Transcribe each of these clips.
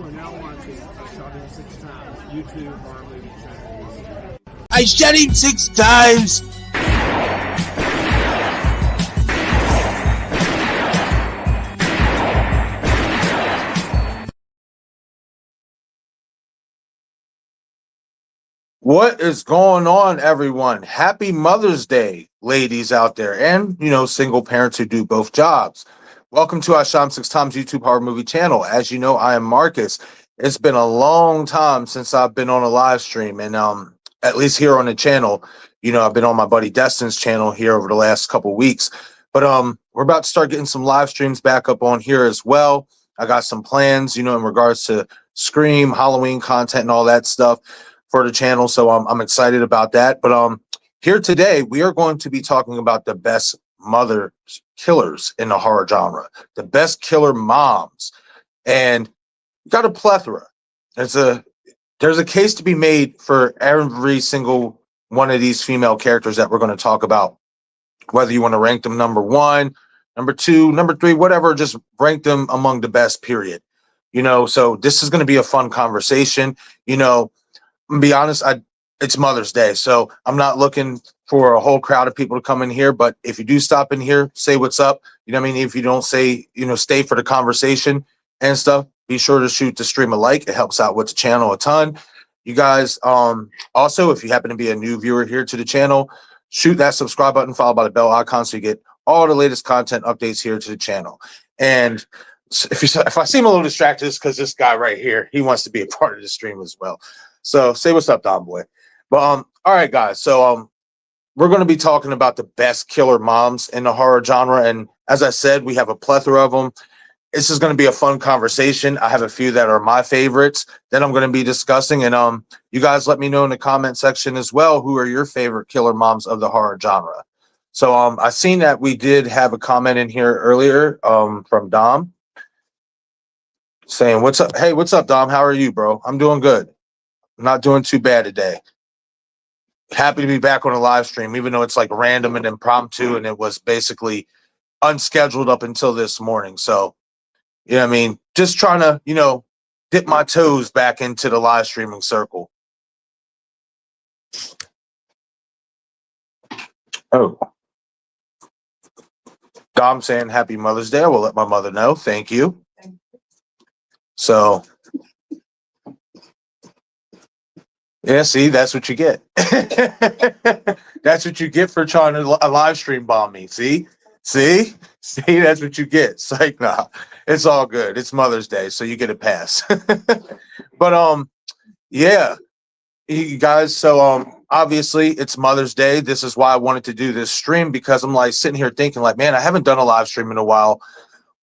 are now watching I Shot Him 6 Times YouTube horror movie channel. I shot him 6 times! What is going on, everyone? Happy Mother's Day, ladies out there, and, single parents who do both jobs. Welcome to I Shot Him 6 Times YouTube horror movie channel. As you know, I am Marcus. It's been a long time since I've been on a live stream, and at least here on the channel. I've been on my buddy Destin's channel here over the last couple weeks, but we're about to start getting some live streams back up on here as well. I got some plans, in regards to Scream, Halloween content, and all that stuff for the channel, so I'm excited about that. But here today we are going to be talking about the best mother killers in the horror genre, the best killer moms, and got a plethora. There's a case to be made for every single one of these female characters that we're going to talk about, whether you want to rank them number 1, number 2, number 3, whatever, just rank them among the best, period. So this is going to be a fun conversation. To be honest, it's Mother's Day, so I'm not looking for a whole crowd of people to come in here. But if you do stop in here, say what's up. If you don't say, stay for the conversation and stuff, be sure to shoot the stream a like. It helps out with the channel a ton. You guys, also, if you happen to be a new viewer here to the channel, shoot that subscribe button followed by the bell icon so you get all the latest content updates here to the channel. And if I seem a little distracted, it's because this guy right here, he wants to be a part of the stream as well. So say what's up, Don Boy. But all right, guys. So we're going to be talking about the best killer moms in the horror genre, and as I said, we have a plethora of them. This is going to be a fun conversation. I have a few that are my favorites that I'm going to be discussing, and you guys let me know in the comment section as well who are your favorite killer moms of the horror genre. So I seen that we did have a comment in here earlier from Dom saying, "What's up? Hey, what's up, Dom? How are you, bro? I'm doing good. I'm not doing too bad today. Happy to be back on a live stream, even though it's like random and impromptu, and it was basically unscheduled up until this morning. So, just trying to, dip my toes back into the live streaming circle." Oh, Dom saying Happy Mother's Day. I will let my mother know. Thank you. So, yeah, see, that's what you get. That's what you get for trying to live stream bomb me. See, that's what you get. It's like, nah, it's all good. It's Mother's Day, so you get a pass. But yeah, you guys. So obviously it's Mother's Day. This is why I wanted to do this stream, because I'm like sitting here thinking, like, man, I haven't done a live stream in a while.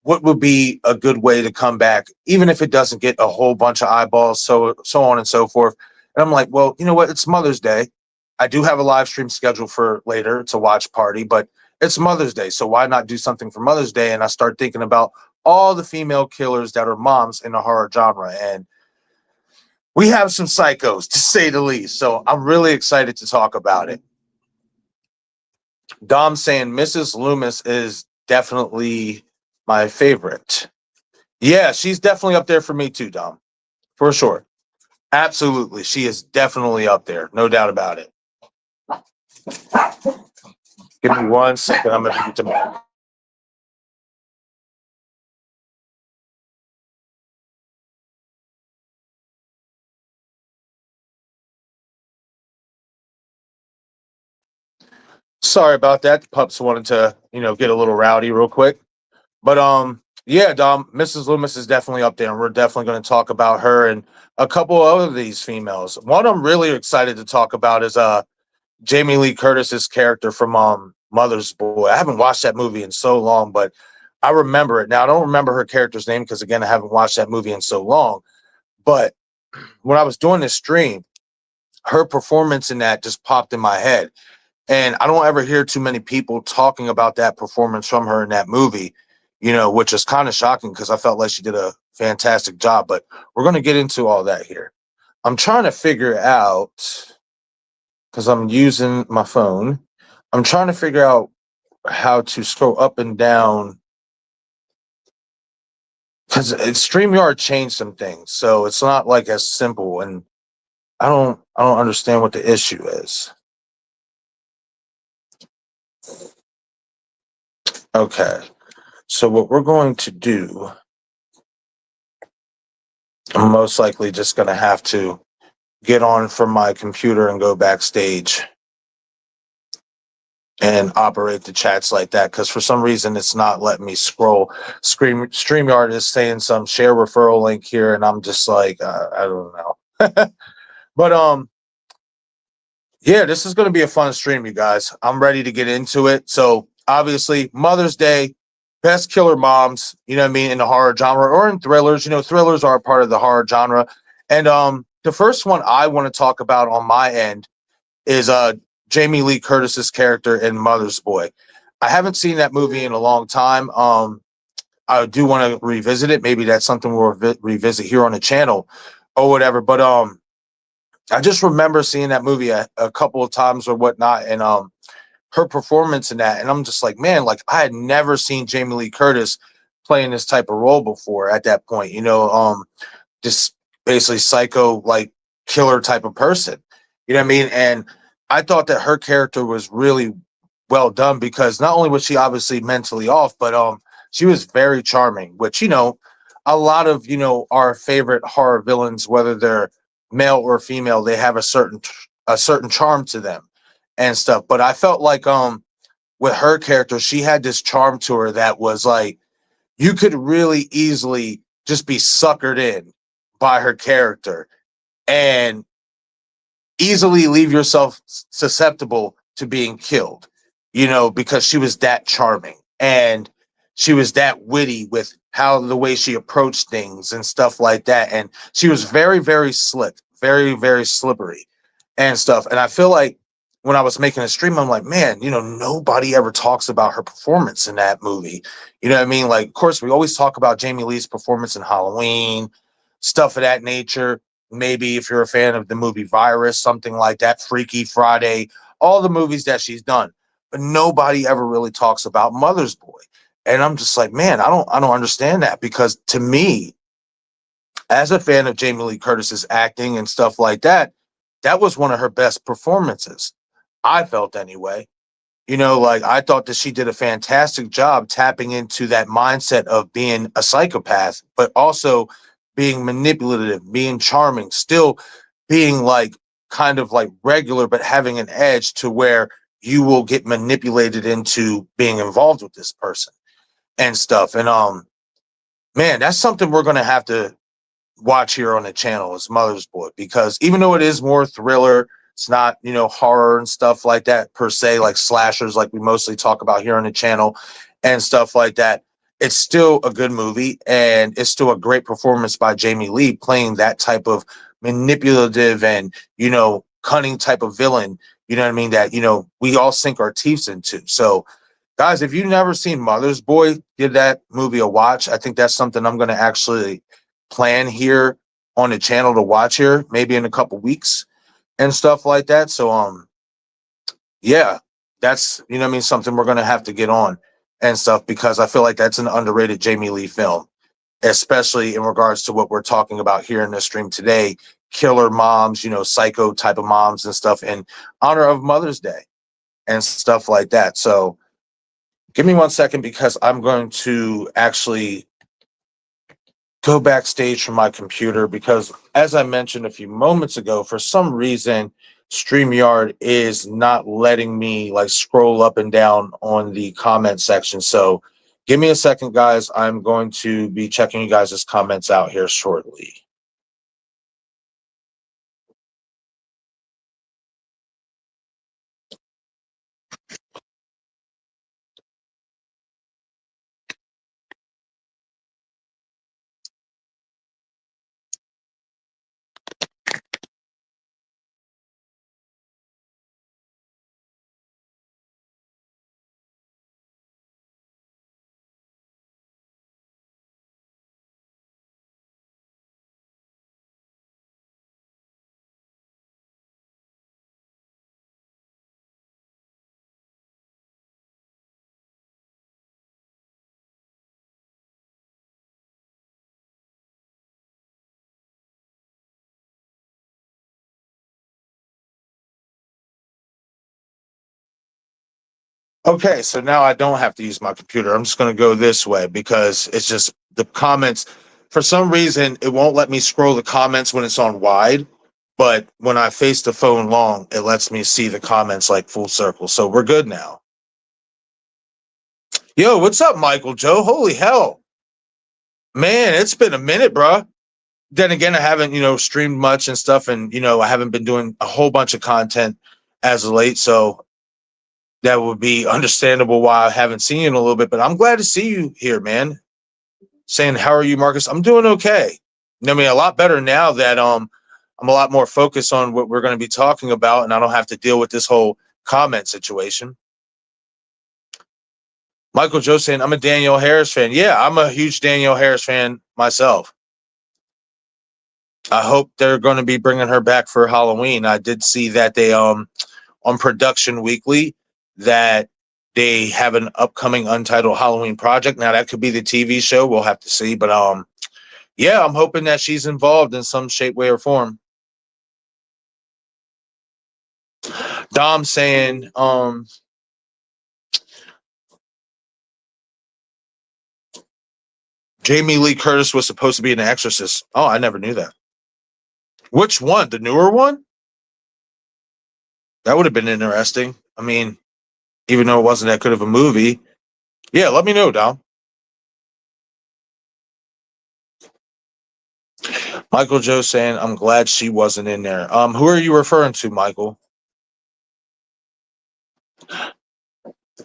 What would be a good way to come back, even if it doesn't get a whole bunch of eyeballs, so on and so forth. And I'm like, well, you know what? It's Mother's Day. I do have a live stream scheduled for later. It's a watch party, but it's Mother's Day. So why not do something for Mother's Day? And I start thinking about all the female killers that are moms in the horror genre. And we have some psychos, to say the least. So I'm really excited to talk about it. Dom saying Mrs. Loomis is definitely my favorite. Yeah, she's definitely up there for me too, Dom. For sure. Absolutely. She is definitely up there. No doubt about it. Give me 1 second. I'm going to get to my... Sorry about that. The pups wanted to, get a little rowdy real quick. But yeah, Dom, Mrs. Loomis is definitely up there, and we're definitely going to talk about her and a couple of these females. One I'm really excited to talk about is Jamie Lee Curtis's character from Mothersboys. I haven't watched that movie in so long, but I remember it. Now, I don't remember her character's name because, again, I haven't watched that movie in so long. But when I was doing this stream, her performance in that just popped in my head. And I don't ever hear too many people talking about that performance from her in that movie, which is kind of shocking because I felt like she did a fantastic job. But we're going to get into all that here. I'm trying to figure out, because I'm using my phone, I'm trying to figure out how to scroll up and down because StreamYard changed some things, so it's not like as simple. And I don't understand what the issue is. Okay, so what we're going to do, I'm most likely just going to have to get on from my computer and go backstage and operate the chats like that, because for some reason it's not letting me scroll. StreamYard is saying some share referral link here, and I'm just like, I don't know. But yeah, this is going to be a fun stream, you guys. I'm ready to get into it. So obviously, Mother's Day, best killer moms, you know what I mean, in the horror genre or in thrillers. You know, thrillers are a part of the horror genre. And the first one I want to talk about on my end is Jamie Lee Curtis's character in Mother's Boy. I haven't seen that movie in a long time. I do want to revisit it. Maybe that's something we'll revisit here on the channel or whatever. But I just remember seeing that movie a couple of times or whatnot, and her performance in that, and I'm just like, man, like I had never seen Jamie Lee Curtis playing this type of role before at that point. You know, just basically psycho like killer type of person. You know what I mean? And I thought that her character was really well done, because not only was she obviously mentally off, but she was very charming, which, you know, a lot of, you know, our favorite horror villains, whether they're male or female, they have a certain charm to them and stuff. But I felt like with her character, she had this charm to her that was like, you could really easily just be suckered in by her character and easily leave yourself susceptible to being killed, you know, because she was that charming and she was that witty with how the way she approached things and stuff like that. And she was very, very slick, very, very slippery and stuff. And I feel like when I was making a stream, I'm like, man, you know, nobody ever talks about her performance in that movie. You know what I mean? Like, of course, we always talk about Jamie Lee's performance in Halloween, stuff of that nature. Maybe if you're a fan of the movie Virus, something like that, Freaky Friday, all the movies that she's done. But nobody ever really talks about Mother's Boy. And I'm just like, man, I don't understand that, because to me, as a fan of Jamie Lee Curtis's acting and stuff like that, that was one of her best performances. I felt anyway. You know, like I thought that she did a fantastic job tapping into that mindset of being a psychopath, but also being manipulative, being charming, still being like kind of like regular, but having an edge to where you will get manipulated into being involved with this person and stuff. And man, that's something we're gonna have to watch here on the channel is Mother's Boy, because even though it is more thriller, it's not, you know, horror and stuff like that per se, like slashers, like we mostly talk about here on the channel and stuff like that. It's still a good movie, and it's still a great performance by Jamie Lee playing that type of manipulative and, you know, cunning type of villain, you know what I mean, that, you know, we all sink our teeth into. So guys, if you've never seen Mother's Boy, give that movie a watch. I think that's something I'm going to actually plan here on the channel to watch here, maybe in a couple weeks and stuff like that. So, yeah, that's, you know what I mean, something we're going to have to get on and stuff, because I feel like that's an underrated Jamie Lee film, especially in regards to what we're talking about here in this stream today, killer moms, you know, psycho type of moms and stuff in honor of Mother's Day and stuff like that. So, give me 1 second, because I'm going to actually go backstage from my computer, because as I mentioned a few moments ago, for some reason, StreamYard is not letting me like scroll up and down on the comment section. So give me a second, guys. I'm going to be checking you guys' comments out here shortly. Okay, so now I don't have to use my computer. I'm just going to go this way because it's just the comments. For some reason, it won't let me scroll the comments when it's on wide, but when I face the phone long, it lets me see the comments like full circle. So we're good now. Yo, what's up, Michael Joe? Holy hell. Man, it's been a minute, bro. Then again, I haven't, streamed much and stuff, and I haven't been doing a whole bunch of content as of late, so that would be understandable why I haven't seen you in a little bit. But I'm glad to see you here, man. Saying, how are you, Marcus? I'm doing okay. I mean, a lot better now that I'm a lot more focused on what we're going to be talking about, and I don't have to deal with this whole comment situation. Michael Joe saying, I'm a Danielle Harris fan. Yeah, I'm a huge Danielle Harris fan myself. I hope they're going to be bringing her back for Halloween. I did see that they on Production Weekly that they have an upcoming untitled Halloween project. Now that could be the TV show. We'll have to see. But yeah, I'm hoping that she's involved in some shape, way, or form. Dom saying, Jamie Lee Curtis was supposed to be an exorcist. Oh, I never knew that. Which one? The newer one? That would have been interesting. I mean, even though it wasn't that good of a movie. Yeah, let me know, Dom. Michael Joe saying, I'm glad she wasn't in there. Who are you referring to, Michael?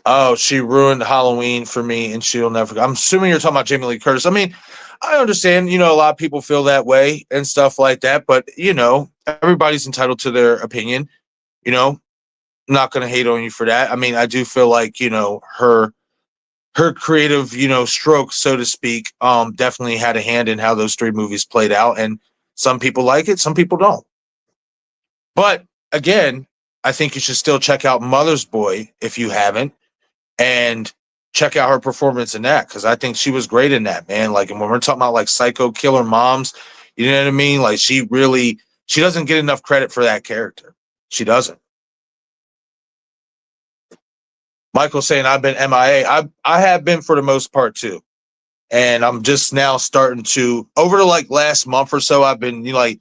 Oh, she ruined Halloween for me and she'll never. I'm assuming you're talking about Jamie Lee Curtis. I mean, I understand, a lot of people feel that way and stuff like that, but everybody's entitled to their opinion. I'm not going to hate on you for that. I mean, I do feel like, her creative, stroke, so to speak, definitely had a hand in how those three movies played out. And some people like it, some people don't. But again, I think you should still check out Mother's Boy if you haven't, and check out her performance in that, because I think she was great in that, man. Like, and when we're talking about like psycho killer moms, you know what I mean? Like, she doesn't get enough credit for that character. She doesn't. Michael saying I've been MIA. I have been for the most part too. And I'm just now starting to, over the like last month or so, I've been like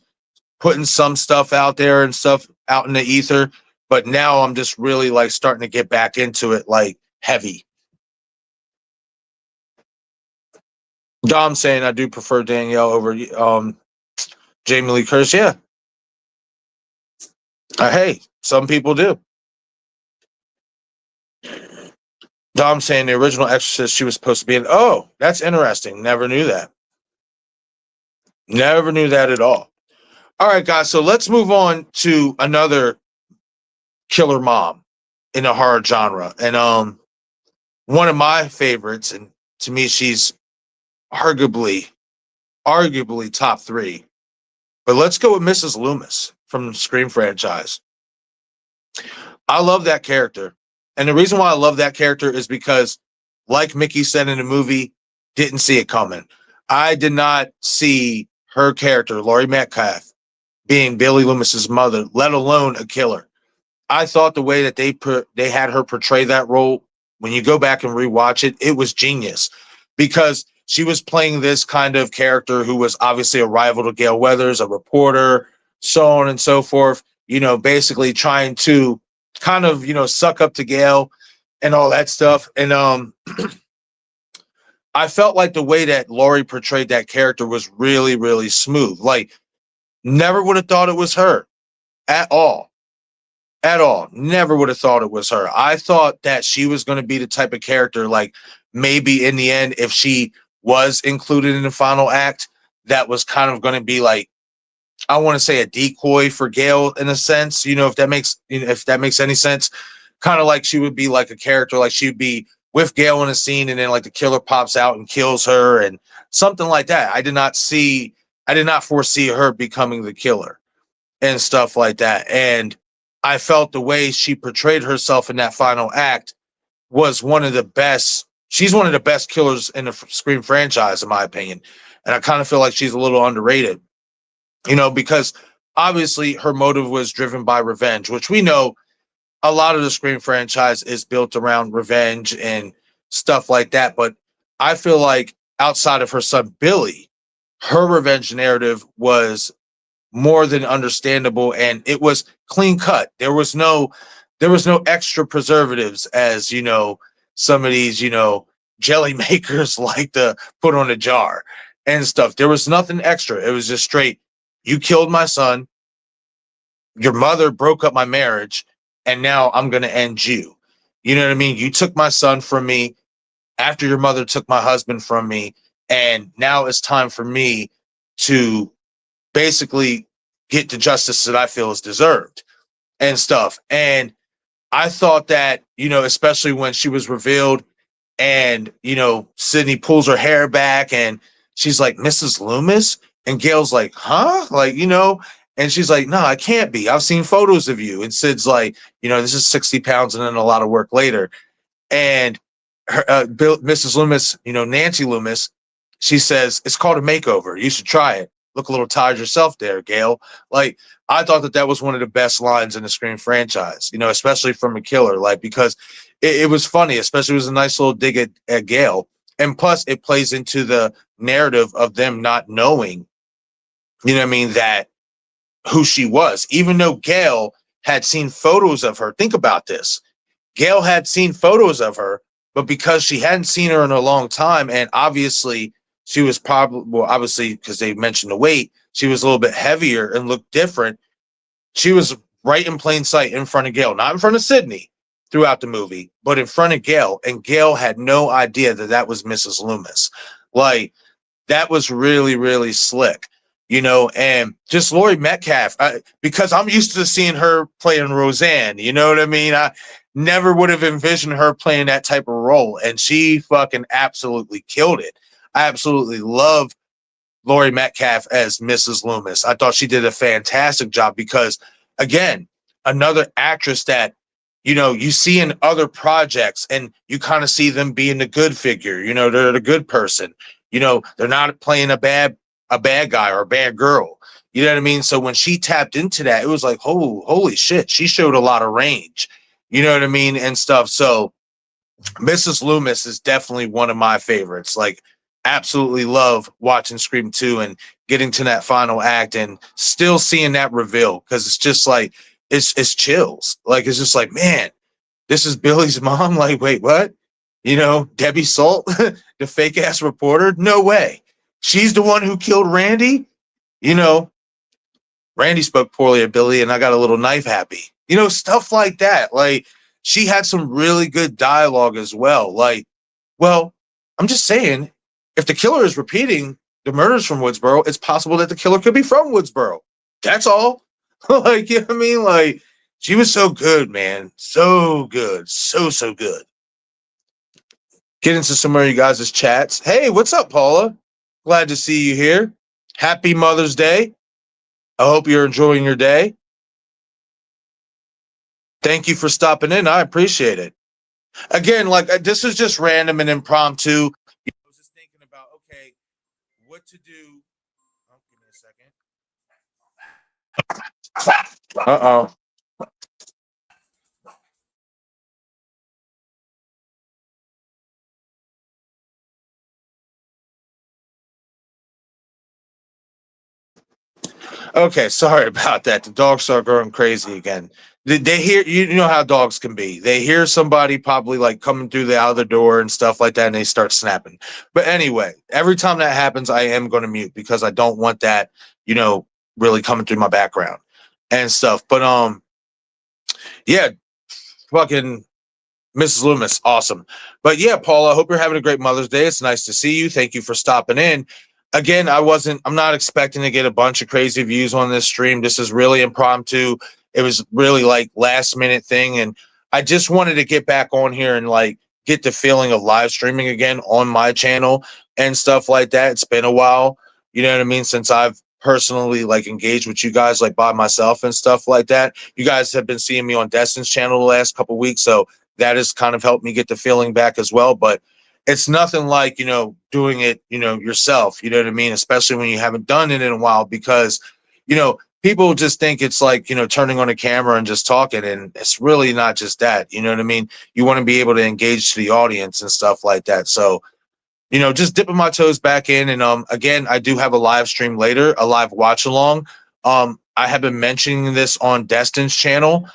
putting some stuff out there and stuff out in the ether. But now I'm just really like starting to get back into it like heavy. Dom saying I do prefer Danielle over Jamie Lee Curtis. Yeah. Hey, some people do. Dom saying the original Exorcist she was supposed to be in. Oh, that's interesting. Never knew that. Never knew that at all. All right, guys. So let's move on to another killer mom in the horror genre. And one of my favorites, and to me, she's arguably top three. But let's go with Mrs. Loomis from the Scream franchise. I love that character. And the reason why I love that character is because, like Mickey said in the movie, didn't see it coming. I did not see her character, Laurie Metcalf, being Billy Loomis's mother, let alone a killer. I thought the way that they had her portray that role, when you go back and rewatch it, it was genius, because she was playing this kind of character who was obviously a rival to Gail Weathers, a reporter, so on and so forth, basically trying to kind of, suck up to Gail and all that stuff. And I felt like the way that Laurie portrayed that character was really, really smooth. Like, never would have thought it was her at all. At all. Never would have thought it was her. I thought that she was going to be the type of character, like maybe in the end, if she was included in the final act, that was kind of going to be like, I want to say, a decoy for Gail in a sense, if that makes any sense. Kind of like she would be like a character, like she'd be with Gail in a scene and then like the killer pops out and kills her and something like that. I did not foresee her becoming the killer and stuff like that. And I felt the way she portrayed herself in that final act was one of the best. She's one of the best killers in the Scream franchise, in my opinion. And I kind of feel like she's a little underrated, because obviously her motive was driven by revenge, which we know a lot of the Scream franchise is built around revenge and stuff like that. But I feel like outside of her son Billy, her revenge narrative was more than understandable, and it was clean cut. There was no extra preservatives, as some of these jelly makers like to put on a jar and stuff. There was nothing extra. It was just straight, you killed my son, your mother broke up my marriage, and now I'm going to end you. You know what I mean? You took my son from me after your mother took my husband from me, and now it's time for me to basically get the justice that I feel is deserved and stuff. And I thought that, especially when she was revealed and, Sydney pulls her hair back and she's like, Mrs. Loomis? And Gail's like, huh? Like, and she's like, no, I can't be. I've seen photos of you. And Sid's like, this is 60 pounds and then a lot of work later. And her, Mrs. Loomis, Nancy Loomis, she says, it's called a makeover. You should try it. Look a little tired yourself there, Gail. Like, I thought that was one of the best lines in the Scream franchise, especially from a killer, like, because it was funny, especially it was a nice little dig at Gail. And plus it plays into the narrative of them not knowing, that who she was, even though Gail had seen photos of her. Think about this. Gail had seen photos of her, but because she hadn't seen her in a long time, and obviously she was obviously because they mentioned the weight, she was a little bit heavier and looked different. She was right in plain sight in front of Gail, not in front of Sydney throughout the movie, but in front of Gail. And Gail had no idea that was Mrs. Loomis. Like, that was really, really slick, and just Laurie Metcalf, because I'm used to seeing her playing Roseanne, you know what I mean? I never would have envisioned her playing that type of role, and she fucking absolutely killed it. I absolutely love Laurie Metcalf as Mrs. Loomis. I thought she did a fantastic job because, again, another actress that, you see in other projects and you kind of see them being the good figure, they're the good person, they're not playing a bad guy or a bad girl. You know what I mean? So when she tapped into that, it was like, oh, holy shit, she showed a lot of range, you know what I mean? And stuff. So Mrs. Loomis is definitely one of my favorites. Like, absolutely love watching Scream 2 and getting to that final act and still seeing that reveal, because it's just like, it's chills. Like, it's just like, man, this is Billy's mom. Like, wait, what? Debbie Salt, the fake ass reporter. No way. She's the one who killed Randy. Randy spoke poorly of Billy and I got a little knife happy. Stuff like that. Like, she had some really good dialogue as well. Like, well, I'm just saying, if the killer is repeating the murders from Woodsboro, it's possible that the killer could be from Woodsboro. That's all. Like, you know what I mean? Like, she was so good, man. So good. So good. Get into some of you guys' chats. Hey, what's up, Paula? Glad to see you here. Happy Mother's Day. I hope you're enjoying your day. Thank you for stopping in. I appreciate it. Again, like, this is just random and impromptu. I was just thinking about, okay, what to do. Oh, give me a second. Uh-oh. Okay, sorry about that. The dogs start going crazy again. They hear, you know how dogs can be. They hear somebody probably like coming through the other door and stuff like that, and they start snapping. But anyway, every time that happens, I am going to mute because I don't want that, really coming through my background and stuff. But yeah, fucking Mrs. Loomis, awesome. But yeah, Paula, I hope you're having a great Mother's Day. It's nice to see you. Thank you for stopping in. Again, I'm not expecting to get a bunch of crazy views on this stream. This is really impromptu. It was really like last minute thing. And I just wanted to get back on here and like get the feeling of live streaming again on my channel and stuff like that. It's been a while, you know what I mean? Since I've personally like engaged with you guys like by myself and stuff like that. You guys have been seeing me on Destin's channel the last couple of weeks. So that has kind of helped me get the feeling back as well. But it's nothing like, doing it, yourself, you know what I mean? Especially when you haven't done it in a while, because, people just think it's like, turning on a camera and just talking, and it's really not just that. You know what I mean? You want to be able to engage to the audience and stuff like that. So, just dipping my toes back in. And again, I do have a live stream later, a live watch along. I have been mentioning this on Destin's channel.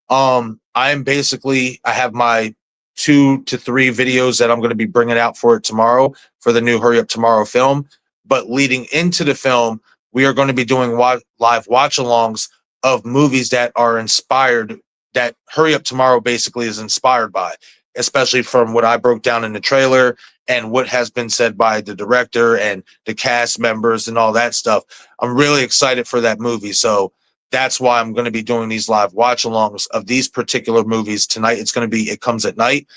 I have my 2 to 3 videos that I'm going to be bringing out for it tomorrow for the new Hurry Up Tomorrow film. But leading into the film, we are going to be doing live watch-alongs of movies that are inspired, that Hurry Up Tomorrow basically is inspired by, especially from what I broke down in the trailer and what has been said by the director and the cast members and all that stuff. I'm really excited for that movie. So that's why I'm going to be doing these live watch-alongs of these particular movies tonight. It's going to be It Comes at Night.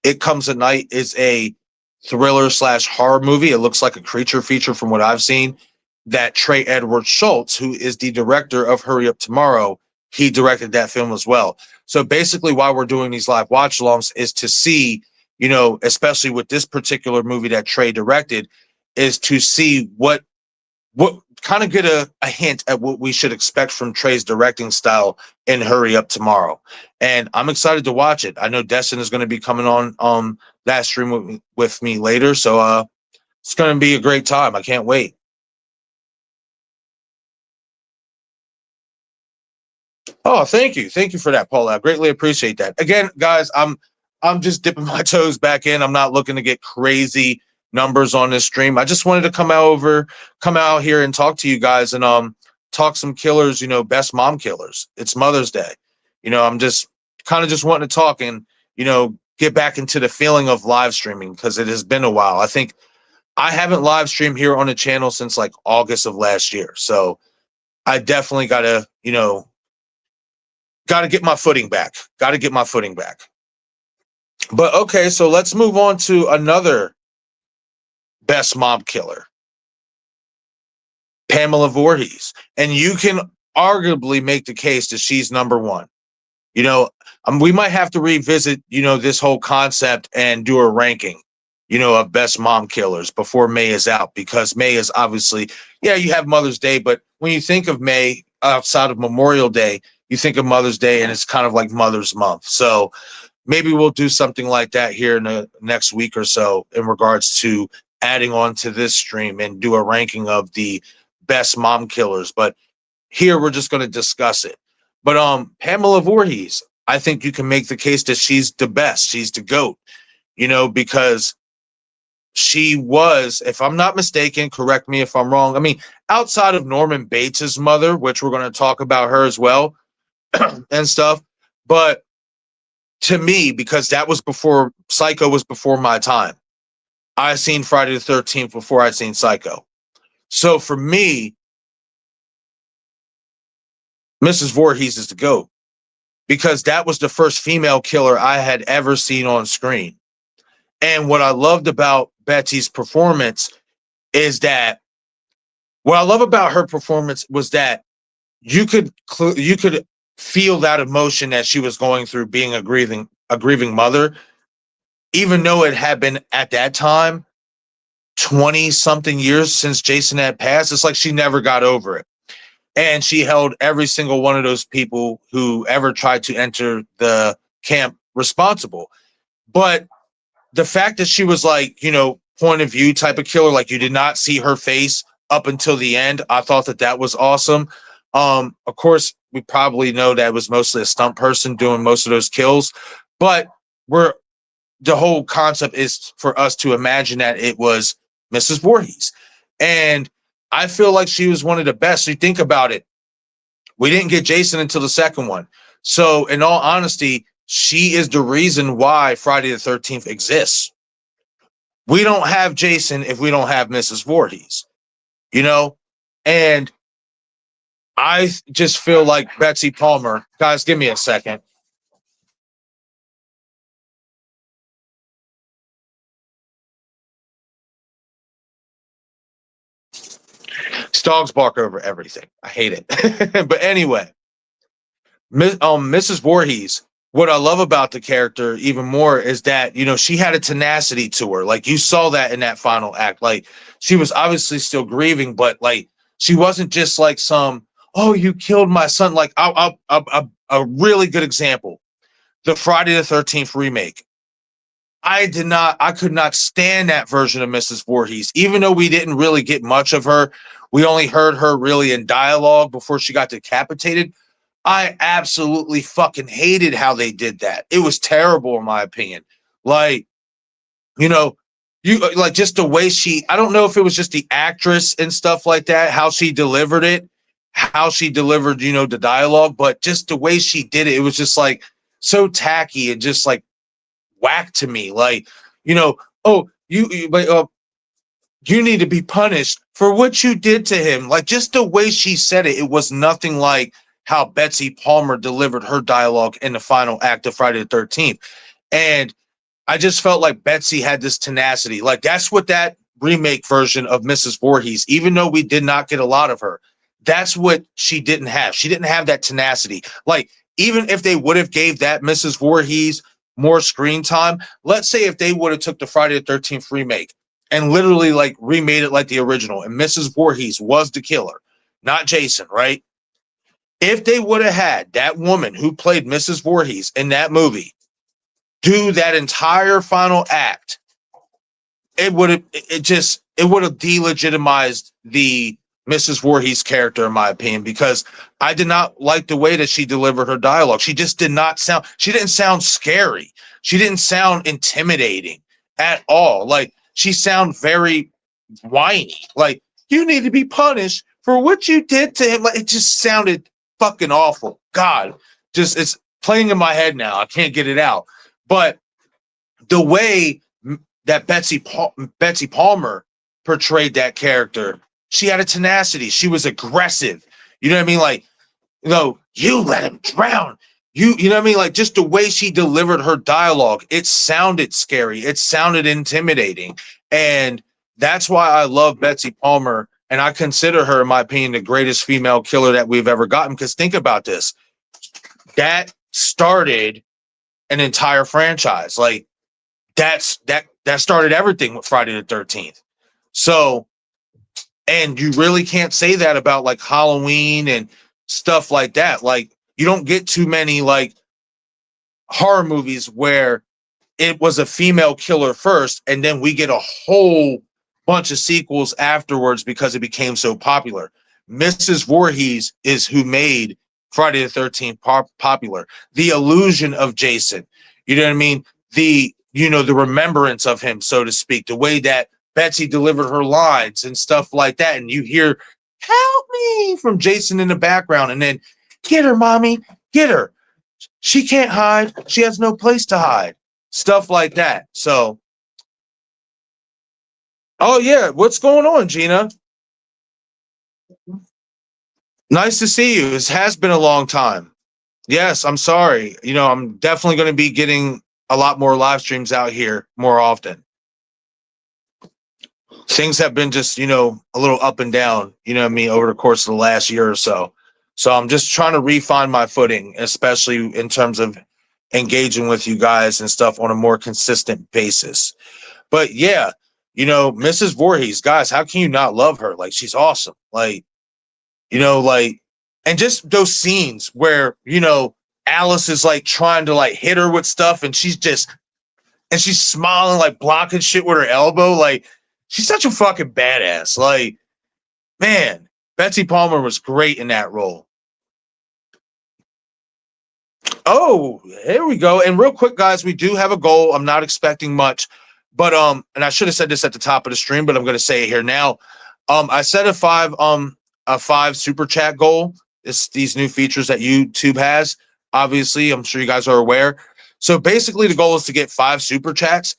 It Comes at Night is a thriller/horror movie. It looks like a creature feature from what I've seen. That Trey Edward Schultz, who is the director of Hurry Up Tomorrow, he directed that film as well. So basically, why we're doing these live watch-alongs is to see, especially with this particular movie that Trey directed, is to see what kind of get a hint at what we should expect from Trey's directing style in Hurry Up Tomorrow. And I'm excited to watch it. I know Destin is going to be coming on that stream with me later. So it's going to be a great time. I can't wait. Oh, thank you. Thank you for that, Paula. I greatly appreciate that. Again, guys, I'm just dipping my toes back in. I'm not looking to get crazy numbers on this stream. I just wanted to come out here and talk to you guys and talk some killers, best mom killers. It's Mother's Day. I'm just wanting to talk and, get back into the feeling of live streaming because it has been a while. I think I haven't live streamed here on the channel since like August of last year. So I definitely gotta get my footing back. But okay, so let's move on to another best mom killer, Pamela Voorhees. And you can arguably make the case that she's number one. We might have to revisit, this whole concept and do a ranking, of best mom killers before May is out, because May is obviously, you have Mother's Day, but when you think of May outside of Memorial Day, you think of Mother's Day and it's kind of like Mother's Month. So maybe we'll do something like that here in the next week or so in regards to adding on to this stream and do a ranking of the best mom killers. But here we're just going to discuss it. But Pamela Voorhees, I think you can make the case that she's the best. She's the GOAT, because she was, if I'm not mistaken, correct me if I'm wrong. I mean, outside of Norman Bates's mother, which we're going to talk about her as well and stuff. But to me, because that was before Psycho was before my time, I seen Friday the 13th before I'd seen Psycho. So for me, Mrs. Voorhees is the GOAT, because that was the first female killer I had ever seen on screen. And what I loved about Betsy's performance is that what I love about her performance was that you could feel that emotion that she was going through being a grieving mother, even though it had been at that time 20 something years since Jason had passed. It's like she never got over it. And she held every single one of those people who ever tried to enter the camp responsible. But the fact that she was like, point of view type of killer, like you did not see her face up until the end, I thought that was awesome. Of course, we probably know that it was mostly a stunt person doing most of those kills, but the whole concept is for us to imagine that it was Mrs. Voorhees. And I feel like she was one of the best. So you think about it. We didn't get Jason until the second one. So in all honesty, she is the reason why Friday the 13th exists. We don't have Jason if we don't have Mrs. Voorhees, and I just feel like Betsy Palmer, guys, give me a second. Dogs bark over everything. I hate it. But anyway, Mrs. Voorhees, what I love about the character even more is that, she had a tenacity to her. Like you saw that in that final act. Like she was obviously still grieving, but like She wasn't just like some, oh, you killed my son. Like a really good example, the Friday the 13th remake. I could not stand that version of Mrs. Voorhees, even though we didn't really get much of her. We only heard her really in dialogue before she got decapitated. I absolutely fucking hated how they did that. It was terrible, in my opinion. Like, you know, you like just the way I don't know if it was just the actress and stuff like that, how she delivered it, the dialogue, but just the way she did it, it was just like so tacky and just like whack to me. Like, oh, you need to be punished for what you did to him. Like, just the way she said it, it was nothing like how Betsy Palmer delivered her dialogue in the final act of Friday the 13th. And I just felt like Betsy had this tenacity. Like, that's what that remake version of Mrs. Voorhees, even though we did not get a lot of her, that's what she didn't have. She didn't have that tenacity. Like, even if they would have gave that Mrs. Voorhees more screen time, let's say if they would have took the Friday the 13th remake and literally like remade it like the original, and Mrs. Voorhees was the killer, not Jason, right? If they would have had that woman who played Mrs. Voorhees in that movie do that entire final act, it would have delegitimized the Mrs. Voorhees character, in my opinion, because I did not like the way that she delivered her dialogue. She just didn't sound scary. She didn't sound intimidating at all. Like, she sounded very whiny. Like, you need to be punished for what you did to him. Like, it just sounded fucking awful. God, just, it's playing in my head now. I can't get it out. But the way that Betsy Palmer portrayed that character, she had a tenacity. She was aggressive. You know what I mean? Like, you let him drown. You know what I mean? Like, just the way she delivered her dialogue, it sounded scary. It sounded intimidating. And that's why I love Betsy Palmer. And I consider her, in my opinion, the greatest female killer that we've ever gotten. Because think about this. That started an entire franchise. Like, that started everything with Friday the 13th. So, and you really can't say that about like Halloween and stuff like that. Like, you don't get too many like horror movies where it was a female killer first, and then we get a whole bunch of sequels afterwards because it became so popular. Mrs. Voorhees is who made Friday the 13th popular. The illusion of Jason, you know what I mean? The remembrance of him, so to speak, the way that Betsy delivered her lines and stuff like that. And you hear, help me, from Jason in the background. And then, get her, mommy, get her. She can't hide. She has no place to hide. Stuff like that. So, oh yeah, what's going on, Gina? Nice to see you. It has been a long time. Yes, I'm sorry. I'm definitely going to be getting a lot more live streams out here more often. Things have been just, a little up and down, over the course of the last year or so. So I'm just trying to refine my footing, especially in terms of engaging with you guys and stuff on a more consistent basis. But yeah, Mrs. Voorhees, guys, how can you not love her? Like, she's awesome. Like, and just those scenes where, Alice is like trying to like hit her with stuff, and she's smiling, like blocking shit with her elbow. Like, she's such a fucking badass. Like, man, Betsy Palmer was great in that role. Oh, here we go. And real quick, guys, we do have a goal. I'm not expecting much, but and I should have said this at the top of the stream, but I'm going to say it here now. I set a five super chat goal. It's these new features that YouTube has. Obviously, I'm sure you guys are aware. So basically, the goal is to get 5 super chats.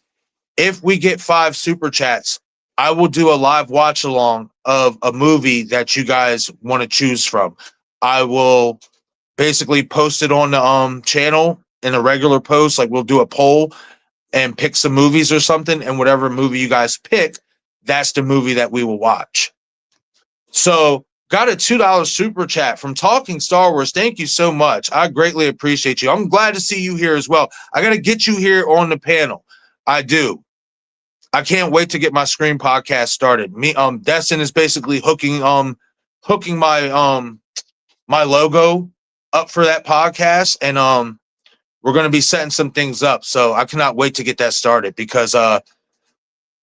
If we get 5 super chats, I will do a live watch along of a movie that you guys want to choose from. I will basically post it on the channel in a regular post. Like, we'll do a poll and pick some movies or something, and whatever movie you guys pick, that's the movie that we will watch. So, got a $2 super chat from Talking Star Wars. Thank you so much. I greatly appreciate you. I'm glad to see you here as well. I got to get you here on the panel. I do. I can't wait to get my Scream podcast started. Destin is basically hooking hooking my logo up for that podcast, and we're going to be setting some things up. So I cannot wait to get that started because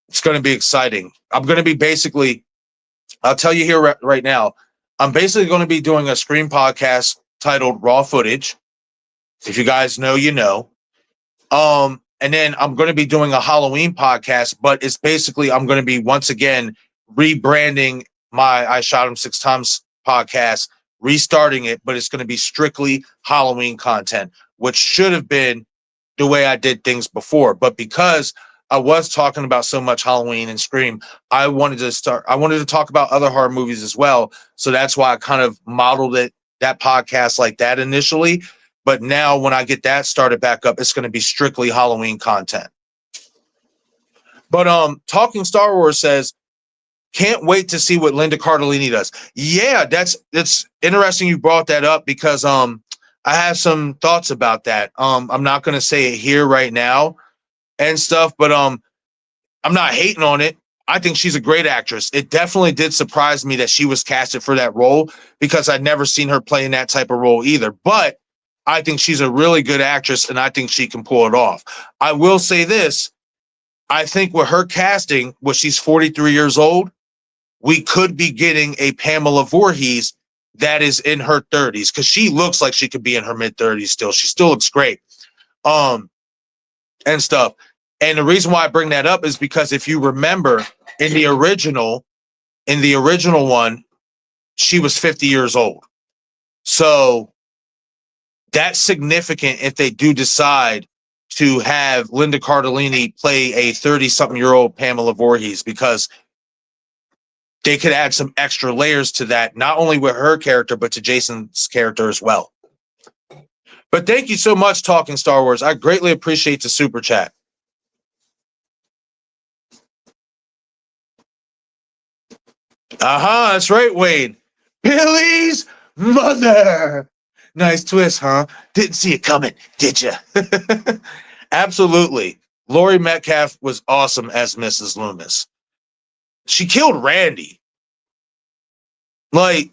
it's going to be exciting. I'm going to be basically, I'll tell you here right now, I'm basically going to be doing a Scream podcast titled Raw Footage. If you guys know, you know. And then I'm going to be doing a Halloween podcast, but it's basically, I'm going to be once again rebranding my I Shot Him 6 Times podcast, restarting it, but it's going to be strictly Halloween content, which should have been the way I did things before. But because I was talking about so much Halloween and Scream, I wanted to talk about other horror movies as well. So that's why I kind of modeled that podcast like that initially. But now when I get that started back up, it's going to be strictly Halloween content. But Talking Star Wars says, can't wait to see what Linda Cardellini does. Yeah, it's interesting you brought that up because I have some thoughts about that. I'm not going to say it here right now and stuff, but I'm not hating on it. I think she's a great actress. It definitely did surprise me that she was casted for that role because I'd never seen her play in that type of role either. But I think she's a really good actress, and I think she can pull it off. I will say this. I think with her casting, when she's 43 years old, we could be getting a Pamela Voorhees that is in her 30s because she looks like she could be in her mid-30s still. She still looks great and stuff. And the reason why I bring that up is because if you remember in the original one, she was 50 years old. So that's significant if they do decide to have Linda Cardellini play a 30-something-year-old Pamela Voorhees, because they could add some extra layers to that, not only with her character, but to Jason's character as well. But thank you so much, Talking Star Wars. I greatly appreciate the super chat. That's right, Wade. Billy's mother. Nice twist, huh? Didn't see it coming, did you? Absolutely. Laurie Metcalf was awesome as Mrs. Loomis. She killed Randy. Like,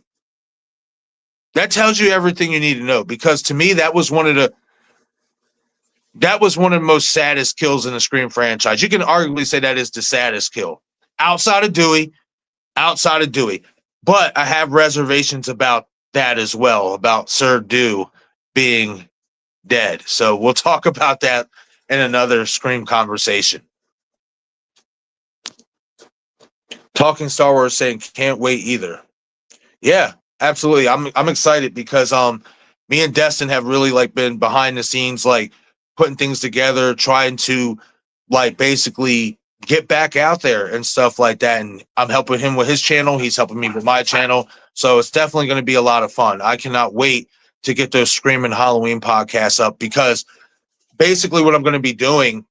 that tells you everything you need to know, because to me, that was one of the most saddest kills in the Scream franchise. You can arguably say that is the saddest kill. Outside of Dewey. But I have reservations about that as well, about Sir Dew being dead. So we'll talk about that in another Scream conversation. Talking Star Wars saying can't wait either. Yeah, absolutely. I'm excited because me and Destin have really been behind the scenes, putting things together, trying to basically get back out there and stuff like that. And I'm helping him with his channel. He's helping me with my channel. So it's definitely going to be a lot of fun. I cannot wait to get those Screaming Halloween podcasts up, because basically what I'm going to be doing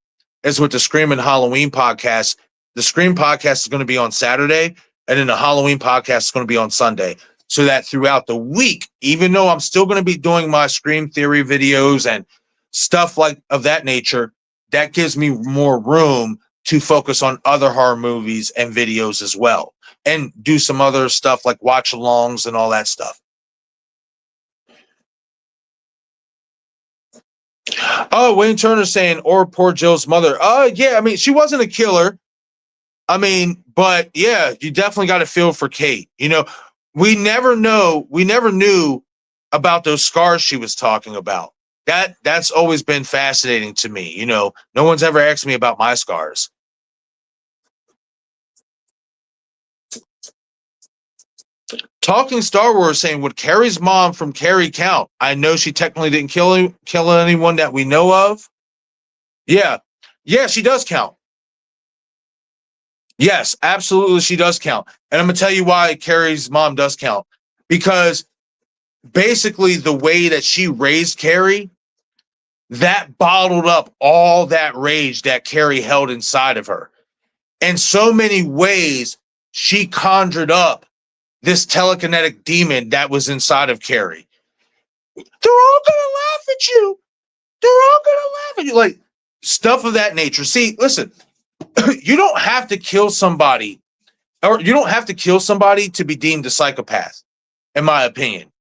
is with the Screaming Halloween podcast, the Scream podcast is going to be on Saturday, and then the Halloween podcast is going to be on Sunday. So that throughout the week, even though I'm still going to be doing my Scream theory videos and stuff of that nature, that gives me more room to focus on other horror movies and videos as well, and do some other stuff like watch-alongs and all that stuff. Oh, Wayne Turner saying, or poor Jill's mother. Yeah, I mean, she wasn't a killer. I mean, but yeah, you definitely got to feel for Kate. We never knew about those scars she was talking about. That's always been fascinating to me. No one's ever asked me about my scars. Talking Star Wars saying, would Carrie's mom from Carrie count? I know she technically didn't kill anyone that we know of. Yeah, she does count. Yes, absolutely, she does count. And I'm going to tell you why Carrie's mom does count. Because basically the way that she raised Carrie, that bottled up all that rage that Carrie held inside of her. In so many ways, she conjured up this telekinetic demon that was inside of Carrie. They're all going to laugh at you. Like, stuff of that nature. See, listen, you don't have to kill somebody, or you don't have to kill somebody to be deemed a psychopath. in my opinion.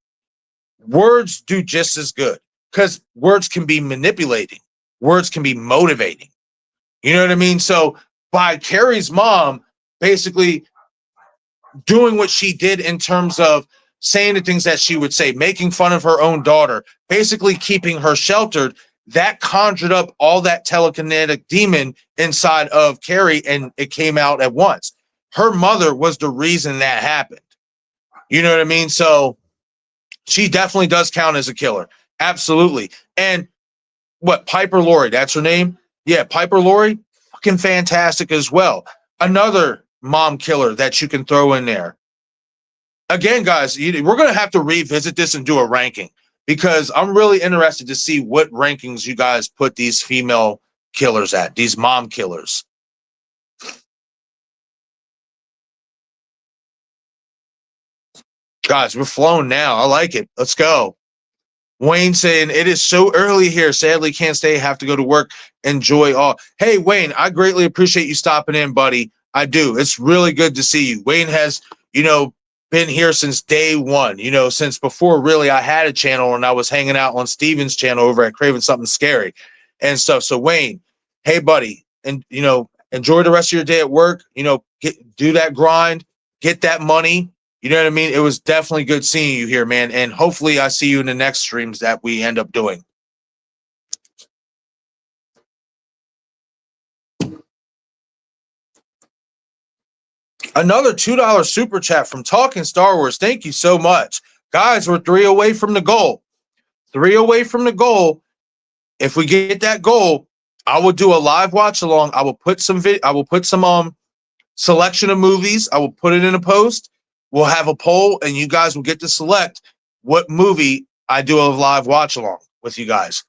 Words do just as good because words can be manipulating. Words can be motivating. You know what I mean? So by Carrie's mom basically doing what she did in terms of saying the things that she would say, making fun of her own daughter, basically keeping her sheltered, that conjured up all that telekinetic demon inside of Carrie, and it came out at once. Her mother was the reason that happened. You know what I mean? So she definitely does count as a killer. Absolutely. And what, Piper Laurie, that's her name? Yeah, Piper Laurie, fucking fantastic as well. Another mom killer that you can throw in there. Again, guys, we're going to have to revisit this and do a ranking because I'm really interested to see what rankings you guys put these female killers at, these mom killers. Guys, we're flowing now. I like it. Let's go. Wayne saying, it is so early here. Sadly, can't stay. Have to go to work. Enjoy all. Hey, Wayne, I greatly appreciate you stopping in, buddy. I do. It's really good to see you. Wayne has, been here since day one, since before really I had a channel and I was hanging out on Steven's channel over at Craving Something Scary and stuff. So Wayne, hey buddy, and enjoy the rest of your day at work, do that grind, get that money. You know what I mean? It was definitely good seeing you here, man. And hopefully I see you in the next streams that we end up doing. Another $2 super chat from Talking Star Wars. Thank you so much. Guys, we're 3 away from the goal. 3 away from the goal. If we get that goal, I will do a live watch along. I will put some selection of movies. I will put it in a post. We'll have a poll and you guys will get to select what movie I do a live watch along with you guys.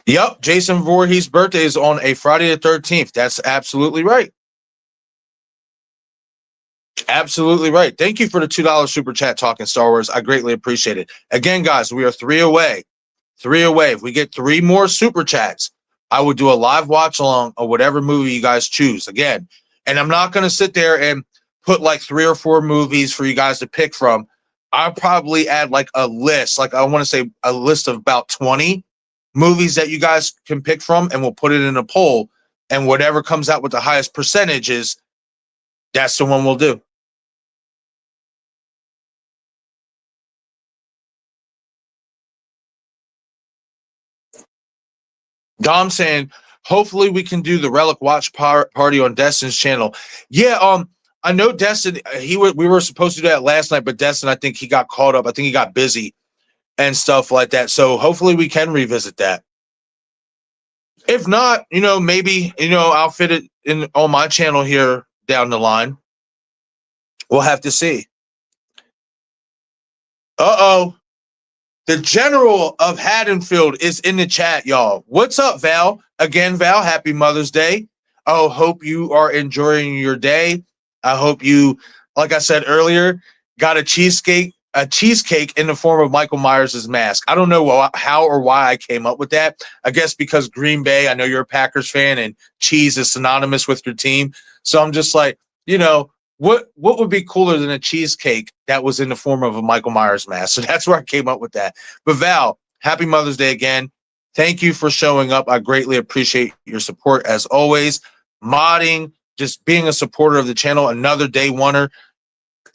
Yep, Jason Voorhees' birthday is on a Friday the 13th. That's absolutely right. Absolutely right. Thank you for the $2 super chat, Talking Star Wars. I greatly appreciate it. Again, guys, we are 3 away. 3 away. If we get 3 more super chats, I will do a live watch along of whatever movie you guys choose. Again, and I'm not going to sit there and put like 3 or 4 movies for you guys to pick from. I'll probably add like a list, like I want to say a list of about 20 movies that you guys can pick from, and we'll put it in a poll, and whatever comes out with the highest percentages, that's the one we'll do. Dom saying, hopefully we can do the Relic Watch party on Destin's channel. Yeah, I know Destin, we were supposed to do that last night, but Destin, I think he got caught up. I think he got busy and stuff like that. So hopefully we can revisit that. If not, maybe, I'll fit it in on my channel here down the line. We'll have to see. Uh-oh. The General of Haddonfield is in the chat, y'all. What's up, Val? Again, Val, happy Mother's Day. I hope you are enjoying your day. I hope you, like I said earlier, got a cheesecake in the form of Michael Myers' mask. I don't know how or why I came up with that. I guess because Green Bay, I know you're a Packers fan, and cheese is synonymous with your team. So I'm just like, what would be cooler than a cheesecake that was in the form of a Michael Myers mask? So that's where I came up with that. But Val, happy Mother's Day again. Thank you for showing up. I greatly appreciate your support as always. Modding, just being a supporter of the channel, another day oneer.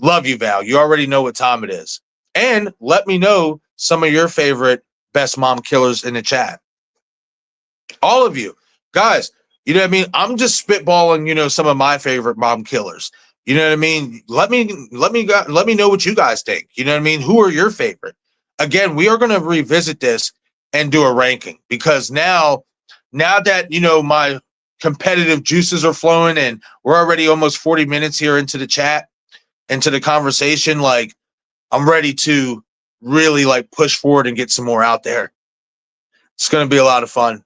Love you, Val. You already know what time it is. And let me know some of your favorite best mom killers in the chat. All of you. Guys, you know what I mean? I'm just spitballing, some of my favorite mom killers. You know what I mean? Let me know what you guys think. You know what I mean? Who are your favorite? Again, we are going to revisit this and do a ranking because now that, my competitive juices are flowing and we're already almost 40 minutes here into the chat, into the conversation, like I'm ready to really like push forward and get some more out there. It's going to be a lot of fun.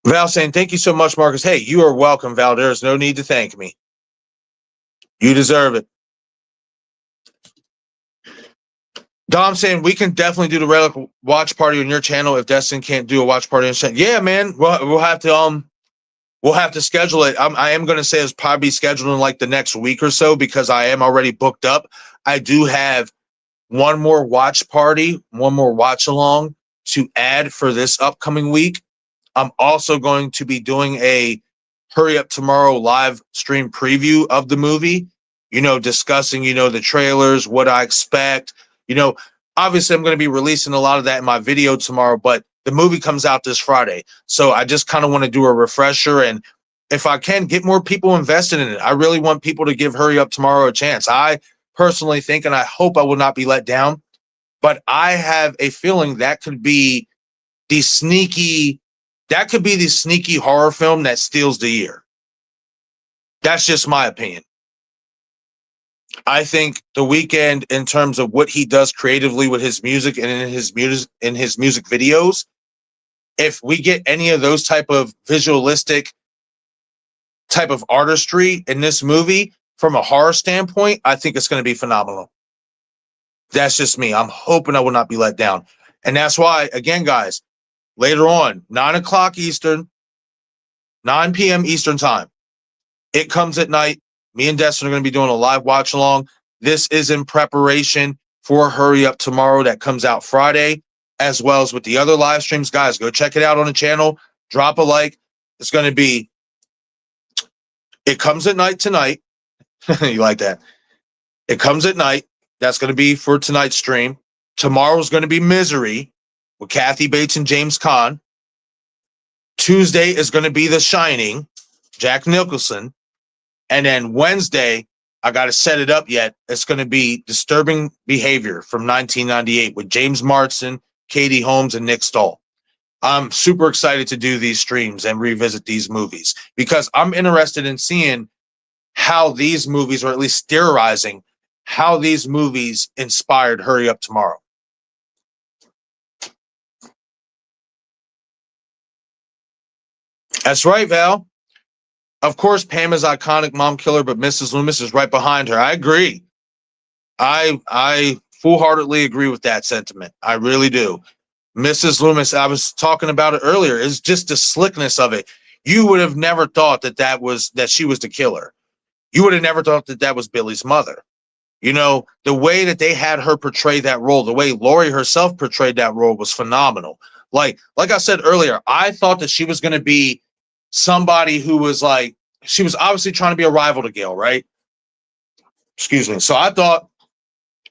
Val saying, thank you so much, Marcus. Hey, you are welcome, Val. There's no need to thank me. You deserve it. Dom saying we can definitely do the Relic watch party on your channel if Destin can't do a watch party on his channel. Yeah, man, we'll have to schedule it. I am going to say it's probably scheduled in like the next week or so because I am already booked up. I do have one more watch party, one more watch along to add for this upcoming week. I'm also going to be doing a Hurry Up Tomorrow live stream preview of the movie, discussing, the trailers, what I expect. Obviously I'm going to be releasing a lot of that in my video tomorrow, but the movie comes out this Friday. So I just kind of want to do a refresher. And if I can get more people invested in it, I really want people to give Hurry Up Tomorrow a chance. I personally think, and I hope I will not be let down, but I have a feeling that could be the sneaky horror film that steals the year. That's just my opinion. I think The Weeknd, in terms of what he does creatively with his music and in his music videos, if we get any of those type of visualistic type of artistry in this movie from a horror standpoint, I think it's going to be phenomenal. That's just me. I'm hoping I will not be let down. And that's why, again, guys, later on, 9 o'clock Eastern, 9 p.m. Eastern time, it comes at night. Me and Destin are going to be doing a live watch along. This is in preparation for Hurry Up Tomorrow that comes out Friday, as well as with the other live streams. Guys, go check it out on the channel. Drop a like. It's going to be, it comes at night tonight. You like that? It comes at night. That's going to be for tonight's stream. Tomorrow's going to be Misery with Kathy Bates and James Caan. Tuesday is going to be The Shining, Jack Nicholson. And then Wednesday, I got to set it up yet. It's going to be Disturbing Behavior from 1998 with James Marsden, Katie Holmes, and Nick Stahl. I'm super excited to do these streams and revisit these movies because I'm interested in seeing how these movies, or at least theorizing how these movies inspired Hurry Up Tomorrow. That's right, Val. Of course, Pam is iconic mom killer, but Mrs. Loomis is right behind her. I agree. I full-heartedly agree with that sentiment. I really do. Mrs. Loomis, I was talking about it earlier, is just the slickness of it. You would have never thought that she was the killer. You would have never thought that was Billy's mother. The way that they had her portray that role, the way Laurie herself portrayed that role was phenomenal. Like I said earlier, I thought that she was going to be somebody who was like, she was obviously trying to be a rival to Gail, right? Excuse me. So I thought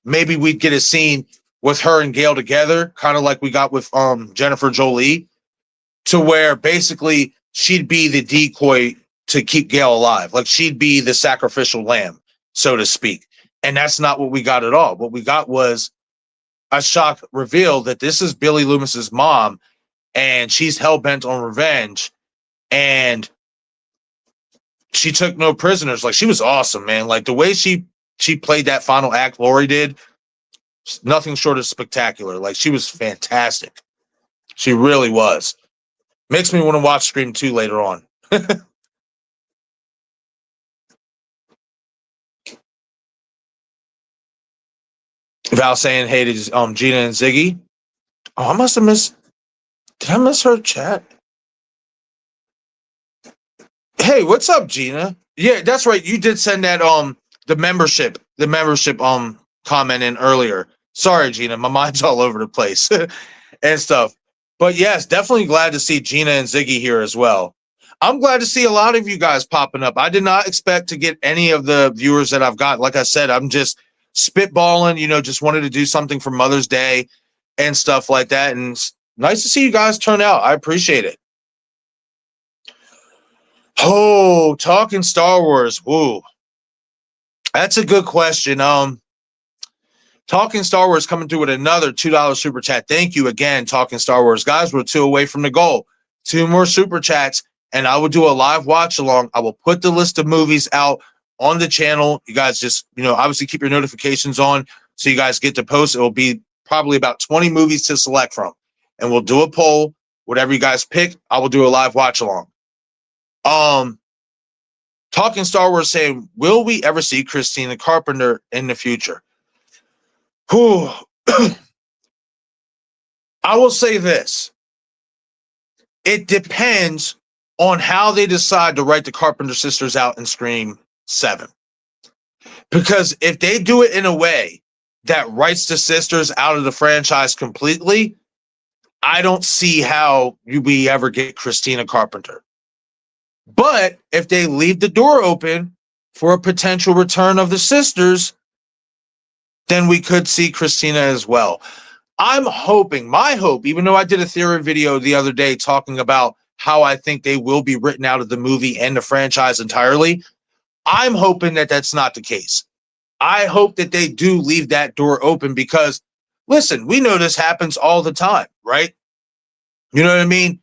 maybe we'd get a scene with her and Gail together, kind of like we got with Jennifer Jolie, to where basically she'd be the decoy to keep Gail alive. Like she'd be the sacrificial lamb, so to speak. And that's not what we got at all. What we got was a shock reveal that this is Billy Loomis's mom, and she's hell-bent on revenge. And she took no prisoners. Like, she was awesome, man. Like, the way she played that final act, Laurie did, nothing short of spectacular. Like, she was fantastic. She really was. Makes me want to watch Scream 2 later on. Val saying, hey, to Gina and Ziggy. Oh, I must have missed. Did I miss her chat? Hey, what's up, Gina? Yeah, that's right. You did send that the membership comment in earlier. Sorry, Gina, my mind's all over the place and stuff. But yes, definitely glad to see Gina and Ziggy here as well. I'm glad to see a lot of you guys popping up. I did not expect to get any of the viewers that I've got. Like I said, I'm just spitballing, just wanted to do something for Mother's Day and stuff like that. And it's nice to see you guys turn out. I appreciate it. Oh, talking Star Wars. Woo. That's a good question. Talking Star Wars coming through with another $2 super chat. Thank you again, Talking Star Wars. Guys, we're 2 away from the goal. 2 more super chats, and I will do a live watch along. I will put the list of movies out on the channel. You guys just, obviously keep your notifications on so you guys get to post. It will be probably about 20 movies to select from. And we'll do a poll. Whatever you guys pick, I will do a live watch along. Talking Star Wars saying, will we ever see Christina Carpenter in the future? Whew, I will say this. It depends on how they decide to write the Carpenter sisters out in Scream 7. Because if they do it in a way that writes the sisters out of the franchise completely, I don't see how we ever get Christina Carpenter. But if they leave the door open for a potential return of the sisters, then we could see Christina as well. I'm hoping, my hope, even though I did a theory video the other day talking about how I think they will be written out of the movie and the franchise entirely, I'm hoping that that's not the case. I hope that they do leave that door open because, listen, we know this happens all the time, right? You know what I mean?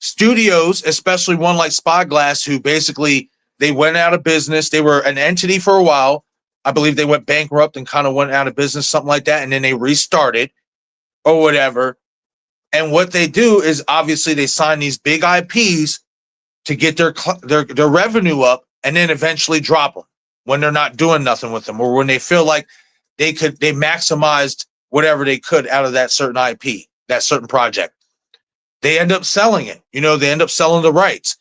Studios, especially one like Spyglass, who basically, they went out of business. They were an entity for a while. I believe they went bankrupt and kind of went out of business, something like that. And then they restarted or whatever. And what they do is obviously they sign these big IPs to get their revenue up and then eventually drop them when they're not doing nothing with them or when they feel like they maximized whatever they could out of that certain IP, that certain project. They end up selling it. They end up selling the rights.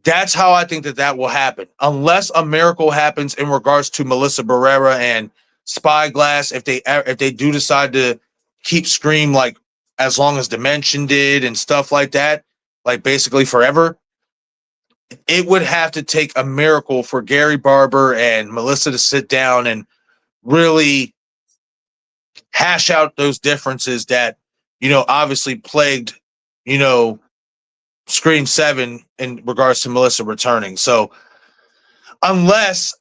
That's how I think that will happen. Unless a miracle happens in regards to Melissa Barrera and Spyglass, if they do decide to keep Scream like as long as Dimension did and stuff like that, like basically forever, it would have to take a miracle for Gary Barber and Melissa to sit down and really hash out those differences that, obviously plagued, Scream 7 in regards to Melissa returning. So unless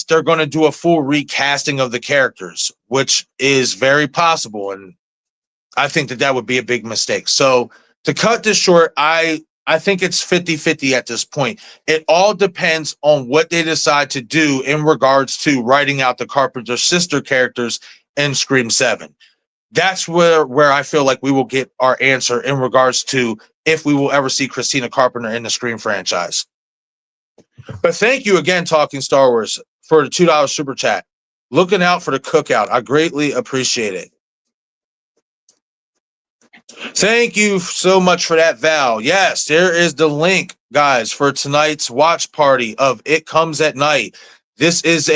they're going to do a full recasting of the characters, which is very possible, and I think that would be a big mistake. So to cut this short, I think it's 50-50 at this point. It all depends on what they decide to do in regards to writing out the Carpenter sister characters in Scream 7. That's where I feel like we will get our answer in regards to if we will ever see Christina Carpenter in the Scream franchise. But thank you again, Talking Star Wars, for the $2 super chat. Looking out for the cookout. I greatly appreciate it. Thank you so much for that, Val. Yes, there is the link, guys, for tonight's watch party of It Comes at Night. This is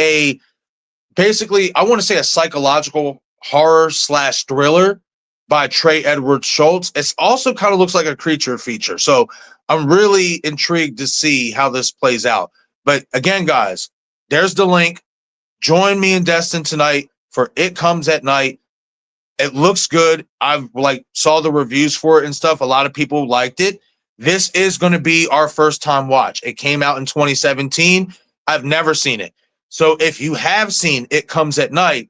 basically, I want to say a psychological horror / thriller by Trey Edward Schultz. It also kind of looks like a creature feature. So I'm really intrigued to see how this plays out. But again, guys, there's the link. Join me and Destin tonight for It Comes at Night. It looks good. I've saw the reviews for it and stuff. A lot of people liked it. This is going to be our first time watch. It came out in 2017. I've never seen it. So if you have seen It Comes at Night,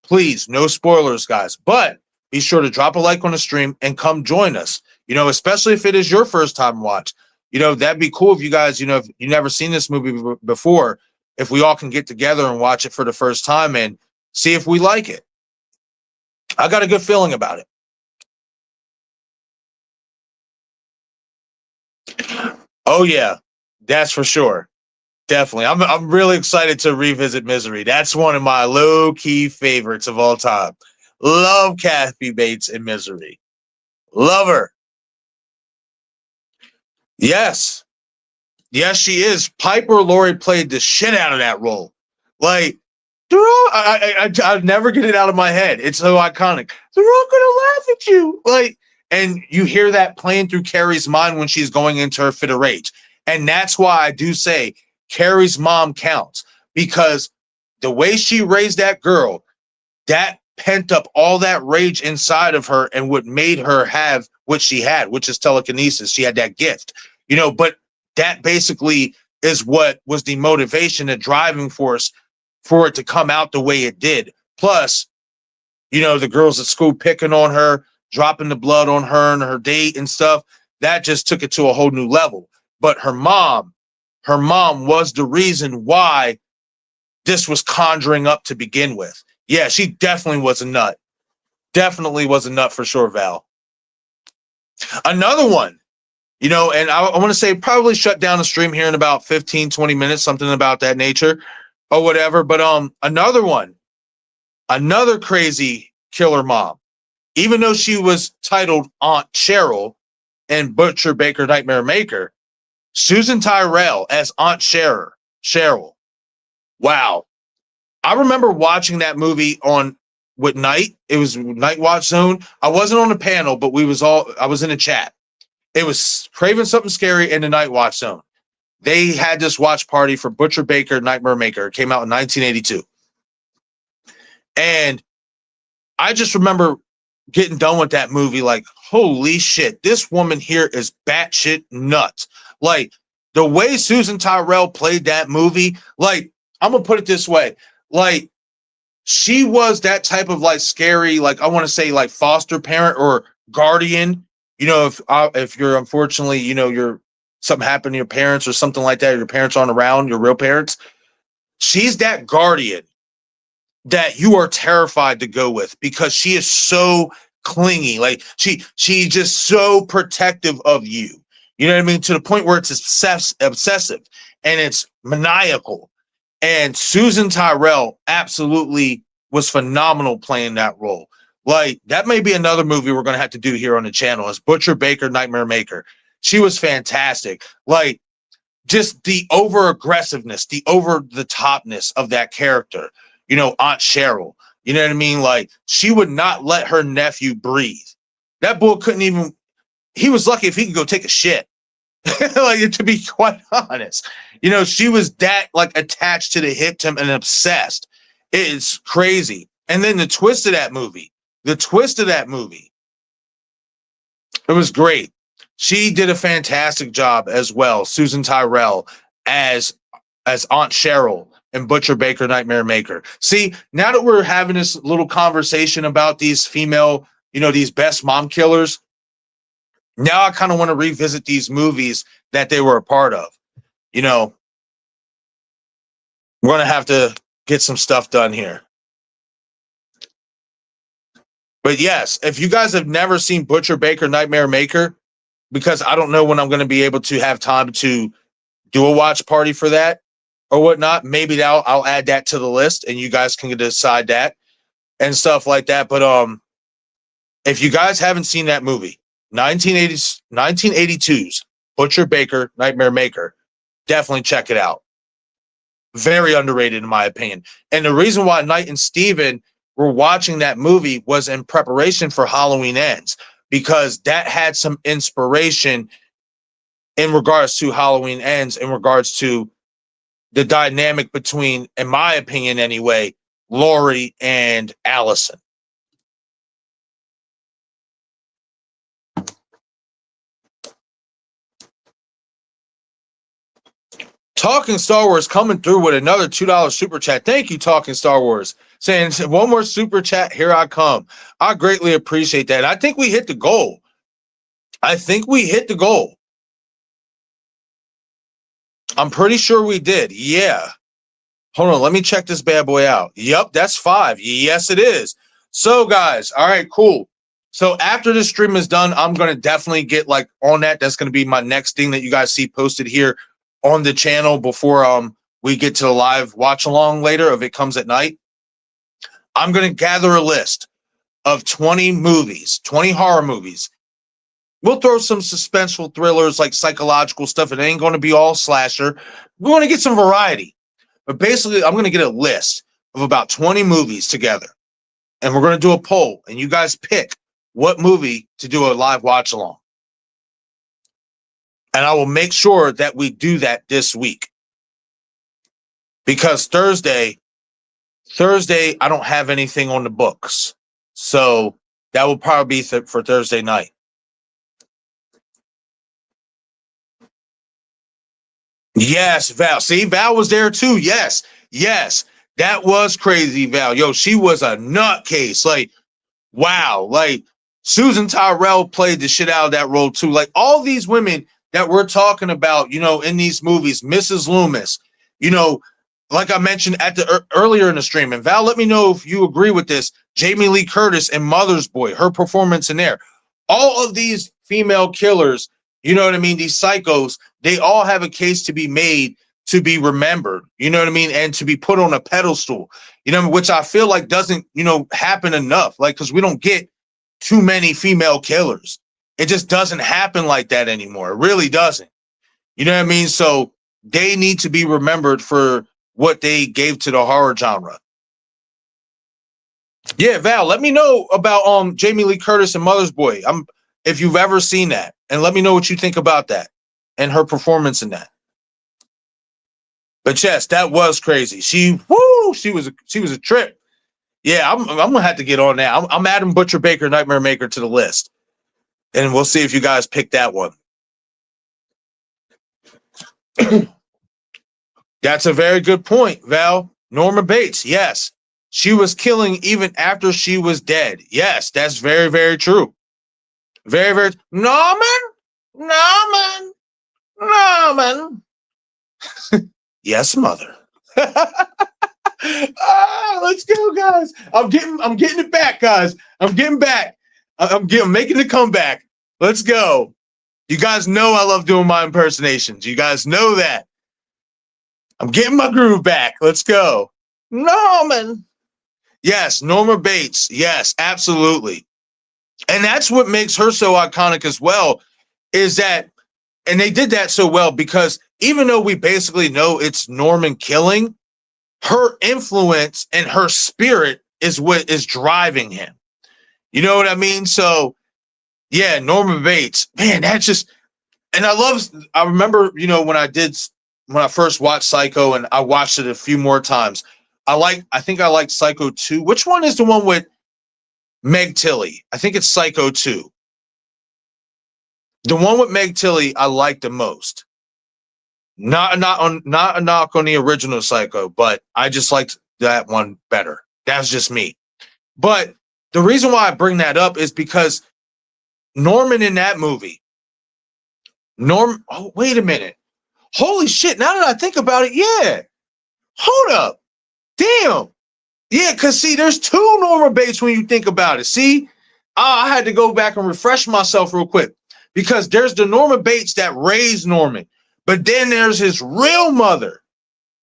please, no spoilers, guys. But be sure to drop a like on the stream and come join us. Especially if it is your first time watch. That'd be cool if you guys, if you never seen this movie before, if we all can get together and watch it for the first time and see if we like it. I got a good feeling about it. Oh yeah, that's for sure. Definitely. I'm really excited to revisit Misery. That's one of my low-key favorites of all time. Love Kathy Bates in Misery. Love her. Yes. Yes, she is. Piper Laurie played the shit out of that role. I never get it out of my head. It's so iconic. They're all gonna laugh at you. And you hear that playing through Carrie's mind when she's going into her fit of rage. And that's why I do say Carrie's mom counts, because the way she raised that girl, that pent up all that rage inside of her and what made her have what she had, which is telekinesis. She had that gift, but that basically is what was the motivation, the driving force for it to come out the way it did. Plus, the girls at school picking on her, dropping the blood on her and her date and stuff, that just took it to a whole new level. But her mom was the reason why this was conjuring up to begin with. Yeah, she definitely was a nut. Definitely was a nut for sure, Val. Another one, and I want to say probably shut down the stream here in about 15, 20 minutes, something about that nature or whatever. But another one, another crazy killer mom. Even though she was titled Aunt Cheryl in Butcher, Baker, Nightmare Maker, Susan Tyrell as Aunt Cheryl. Wow. I remember watching that movie on with Night. It was Night Watch Zone. I wasn't on the panel, but I was in a chat. It was Craven Something Scary and the Night Watch Zone. They had this watch party for Butcher Baker Nightmare Maker. It came out in 1982. And I just remember getting done with that movie like, holy shit, this woman here is batshit nuts. Like, the way Susan Tyrell played that movie, like, I'm going to put it this way. Like, she was that type of, like, scary, like, I want to say, like, foster parent or guardian. You know, if you're unfortunately, you know, something happened to your parents or something like that, or your parents aren't around, your real parents, she's that guardian that you are terrified to go with because she is so clingy. Like she just so protective of you. You know what I mean? To the point where it's obsessive and it's maniacal. And Susan Tyrell absolutely was phenomenal playing that role. Like, that may be another movie we're going to have to do here on the channel is Butcher Baker Nightmare Maker. She was fantastic. Like, just the over aggressiveness, the over the topness of that character. You know, Aunt Cheryl. You know what I mean? Like, she would not let her nephew breathe. That boy couldn't even, he was lucky if he could go take a shit. Like, to be quite honest. You know, she was that, like, attached to the hip to him and obsessed. It's crazy. And then the twist of that movie, it was great. She did a fantastic job as well, Susan Tyrell, as Aunt Cheryl and Butcher Baker Nightmare Maker. See, now that we're having this little conversation about these female, you know, these best mom killers, now I kind of want to revisit these movies that they were a part of. You know, we're going to have to get some stuff done here. But yes, if you guys have never seen Butcher Baker Nightmare Maker, because I don't know when I'm going to be able to have time to do a watch party for that or whatnot, maybe I'll add that to the list and you guys can decide that and stuff like that. But if you guys haven't seen that movie, 1982's Butcher Baker Nightmare Maker, definitely check it out. Very underrated in my opinion. And the reason why Knight and Steven were watching that movie was in preparation for Halloween Ends, because that had some inspiration in regards to Halloween Ends, in regards to the dynamic between, in my opinion anyway, Laurie and Allison. Talking Star Wars coming through with another $2 super chat. Thank you, Talking Star Wars. Saying one more super chat, here I come. I greatly appreciate that. I think we hit the goal. I'm pretty sure we did. Yeah. Hold on. Let me check this bad boy out. Yep, that's 5. Yes, it is. So, guys, all right, cool. So after this stream is done, I'm going to definitely get like on that. That's going to be my next thing that you guys see posted here on the channel before we get to the live watch along later, if it comes at night. I'm going to gather a list of 20 movies, 20 horror movies. We'll throw some suspenseful thrillers, like psychological stuff. It ain't going to be all slasher. We want to get some variety. But basically, I'm going to get a list of about 20 movies together. And we're going to do a poll. And you guys pick what movie to do a live watch along. And I will make sure that we do that this week. Because Thursday, I don't have anything on the books. So that will probably be for Thursday night. Yes, Val. See, Val was there too. Yes. That was crazy, Val. Yo, she was a nutcase. Like, wow. Like, Susan Tyrell played the shit out of that role too. Like, all these women that we're talking about, you know, in these movies, Mrs. Loomis, you know, like I mentioned at the earlier in the stream, and Val, let me know if you agree with this. Jamieleecurtis and Mother's Boy, her performance in there. All of these female killers, you know what I mean? These psychos, they all have a case to be made to be remembered, you know what I mean? And to be put on a pedestal, you know, which I feel like doesn't, you know, happen enough. Like, because we don't get too many female killers. It just doesn't happen like that anymore. It really doesn't. You know what I mean? So they need to be remembered for what they gave to the horror genre. Yeah, Val, let me know about Jamie Lee Curtis and Mother's Boy. If you've ever seen that, and let me know what you think about that and her performance in that. But yes, that was crazy. She was a trip. Yeah, I'm gonna have to get on that. I'm adding Butcherbakernightmaremaker to the list, and we'll see if you guys pick that one. That's a very good point, Val. Norma Bates, yes. She was killing even after she was dead. Yes, that's very, very true. Very, very. Norman. Yes, mother. Let's go, guys. I'm getting it back, guys. I'm getting back. I'm making the comeback. Let's go. You guys know I love doing my impersonations. You guys know that. I'm getting my groove back. Let's go. Norman. Yes, Norma Bates. Yes, absolutely. And that's what makes her so iconic as well, is that, and they did that so well because even though we basically know it's Norman killing, her influence and her spirit is what is driving him. You know what I mean? So, yeah, Norma Bates, man, that's just, and I remember, you know, when I first watched Psycho and I watched it a few more times, I think I liked Psycho 2. Which one is the one with Meg Tilly? I think it's Psycho 2. The one with Meg Tilly I like the most. Not a knock on the original Psycho, but I just liked that one better. That's just me. But the reason why I bring that up is because Norman in that movie, oh, wait a minute. Holy shit, now that I think about it, yeah. Hold up. Damn. Yeah, because see, there's two Norma Bates when you think about it. See, I had to go back and refresh myself real quick because there's the Norma Bates that raised Norman, but then there's his real mother,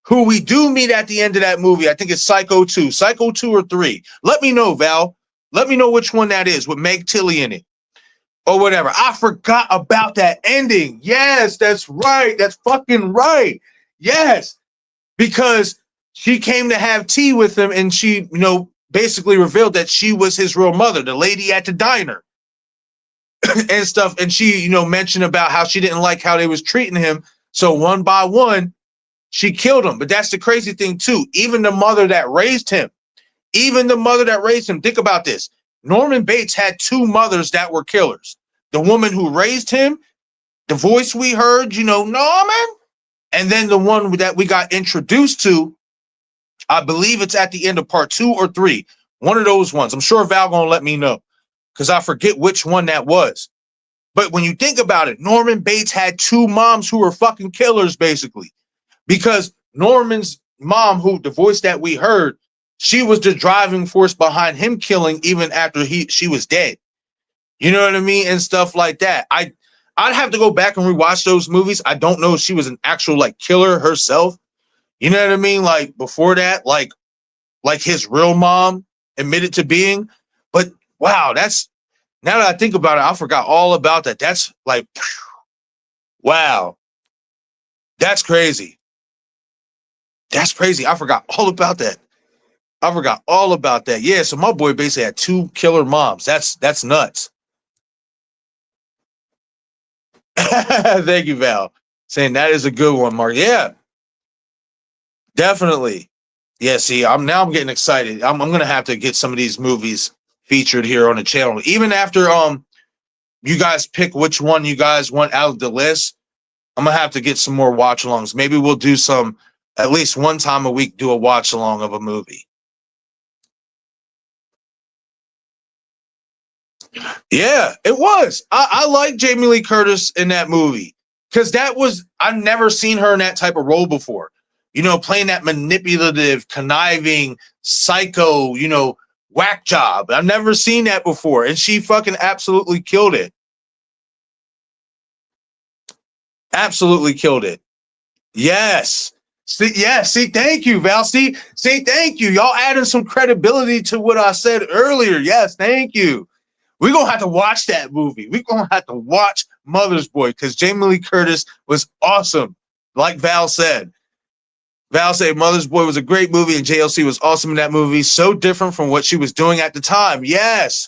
who we do meet at the end of that movie. I think it's Psycho 2 or 3. Let me know, Val. Let me know which one that is with Meg Tilly in it or whatever. I forgot about that ending. Yes, that's right. That's fucking right. Yes, because she came to have tea with him and she, you know, basically revealed that she was his real mother, the lady at the diner and stuff. And she, you know, mentioned about how she didn't like how they was treating him. So one by one, she killed him. But that's the crazy thing too. Even the mother that raised him, think about this. Norman Bates had two mothers that were killers. The woman who raised him, the voice we heard, you know, Norman, and then the one that we got introduced to, I believe it's at the end of part 2 or 3. One of those ones. I'm sure Val gonna let me know because I forget which one that was. But when you think about it, Norman Bates had two moms who were fucking killers, basically. Because Norman's mom, who the voice that we heard, she was the driving force behind him killing even after she was dead. You know what I mean? And stuff like that. I'd have to go back and rewatch those movies. I don't know if she was an actual like killer herself. You know what I mean? Like before that, like his real mom admitted to being. But wow, that's, now that I think about it, I forgot all about that. That's like, wow, that's crazy. That's crazy. I forgot all about that. Yeah, so my boy basically had two killer moms. That's nuts. Thank you, Val. Saying that is a good one, Mark. Yeah, definitely. Yeah, see, I'm getting excited. I'm gonna have to get some of these movies featured here on the channel. Even after you guys pick which one you guys want out of the list, I'm gonna have to get some more watch alongs. Maybe we'll do some at least one time a week, do a watch along of a movie. Yeah, it was. I like Jamie Lee Curtis in that movie because I've never seen her in that type of role before. You know, playing that manipulative, conniving, psycho, you know, whack job. I've never seen that before. And she fucking absolutely killed it. Absolutely killed it. Yes. See, thank you, Val. See, thank you. Y'all adding some credibility to what I said earlier. Yes, thank you. We're going to have to watch that movie. We're going to have to watch Mother's Boy because Jamie Lee Curtis was awesome. Like Val said. Val said Mother's Boy was a great movie and JLC was awesome in that movie. So different from what she was doing at the time. Yes,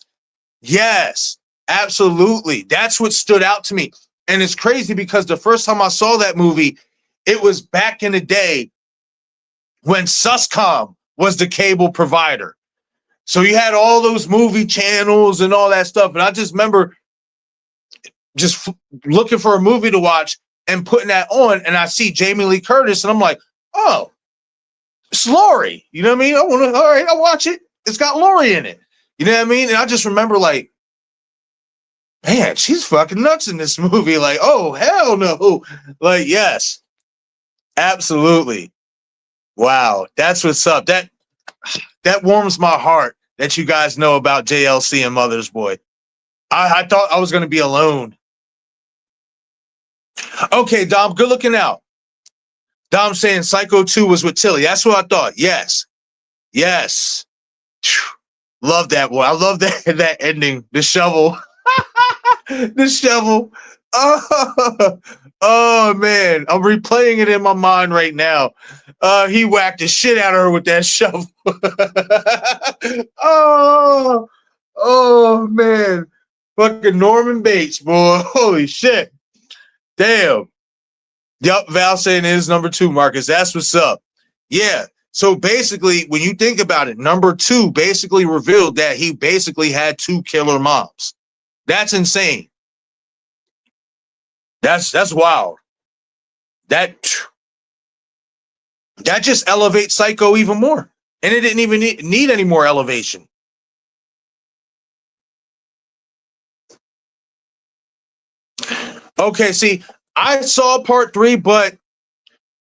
absolutely. That's what stood out to me. And it's crazy because the first time I saw that movie, it was back in the day when Suscom was the cable provider. So you had all those movie channels and all that stuff. And I just remember just looking for a movie to watch and putting that on. And I see Jamie Lee Curtis and I'm like, oh, it's Laurie. You know what I mean? All right, I'll watch it. It's got Laurie in it. You know what I mean? And I just remember like, man, she's fucking nuts in this movie. Like, oh, hell no. Like, yes, absolutely. Wow. That's what's up. That warms my heart that you guys know about JLC and Mother's Boy. I thought I was going to be alone. Okay, Dom, good looking out. Dom saying Psycho 2 was with Tilly. That's what I thought. Yes. Love that one. I love that ending. The shovel. The shovel. Oh, man. I'm replaying it in my mind right now. He whacked the shit out of her with that shovel. Oh, man. Fucking Norman Bates, boy. Holy shit. Damn. Yup, Val saying it is number 2, Marcus. That's what's up. Yeah. So basically, when you think about it, number 2 basically revealed that he basically had 2 killer moms. That's insane. That's wild. That just elevates Psycho even more. And it didn't even need any more elevation. Okay, see, I saw part 3, but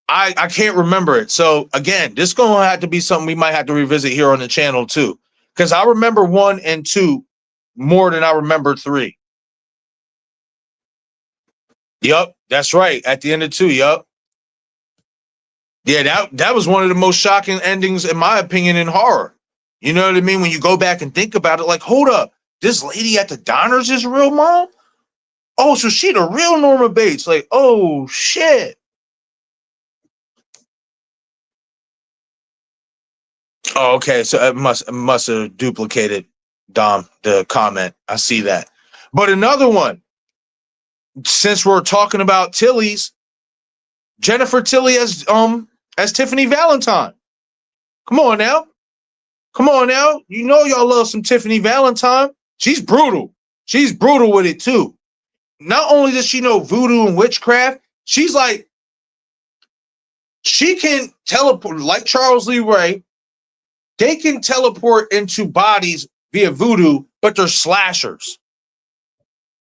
I can't remember it. So again, this is going to have to be something we might have to revisit here on the channel too. Because I remember 1 and 2 more than I remember 3. Yup, that's right. At the end of 2, yup. Yeah, that was one of the most shocking endings, in my opinion, in horror. You know what I mean? When you go back and think about it, like, hold up, this lady at the diners is real mom? Oh, so she the real Norma Bates. Like, oh, shit. Oh, okay, so it must have duplicated, Dom, the comment. I see that. But another one, since we're talking about Tilly's, Jennifertilly as Tiffany Valentine. Come on now. You know y'all love some Tiffany Valentine. She's brutal. She's brutal with it too. Not only does she know voodoo and witchcraft, she's like, she can teleport, like Charles Lee Ray. They can teleport into bodies via voodoo, but they're slashers.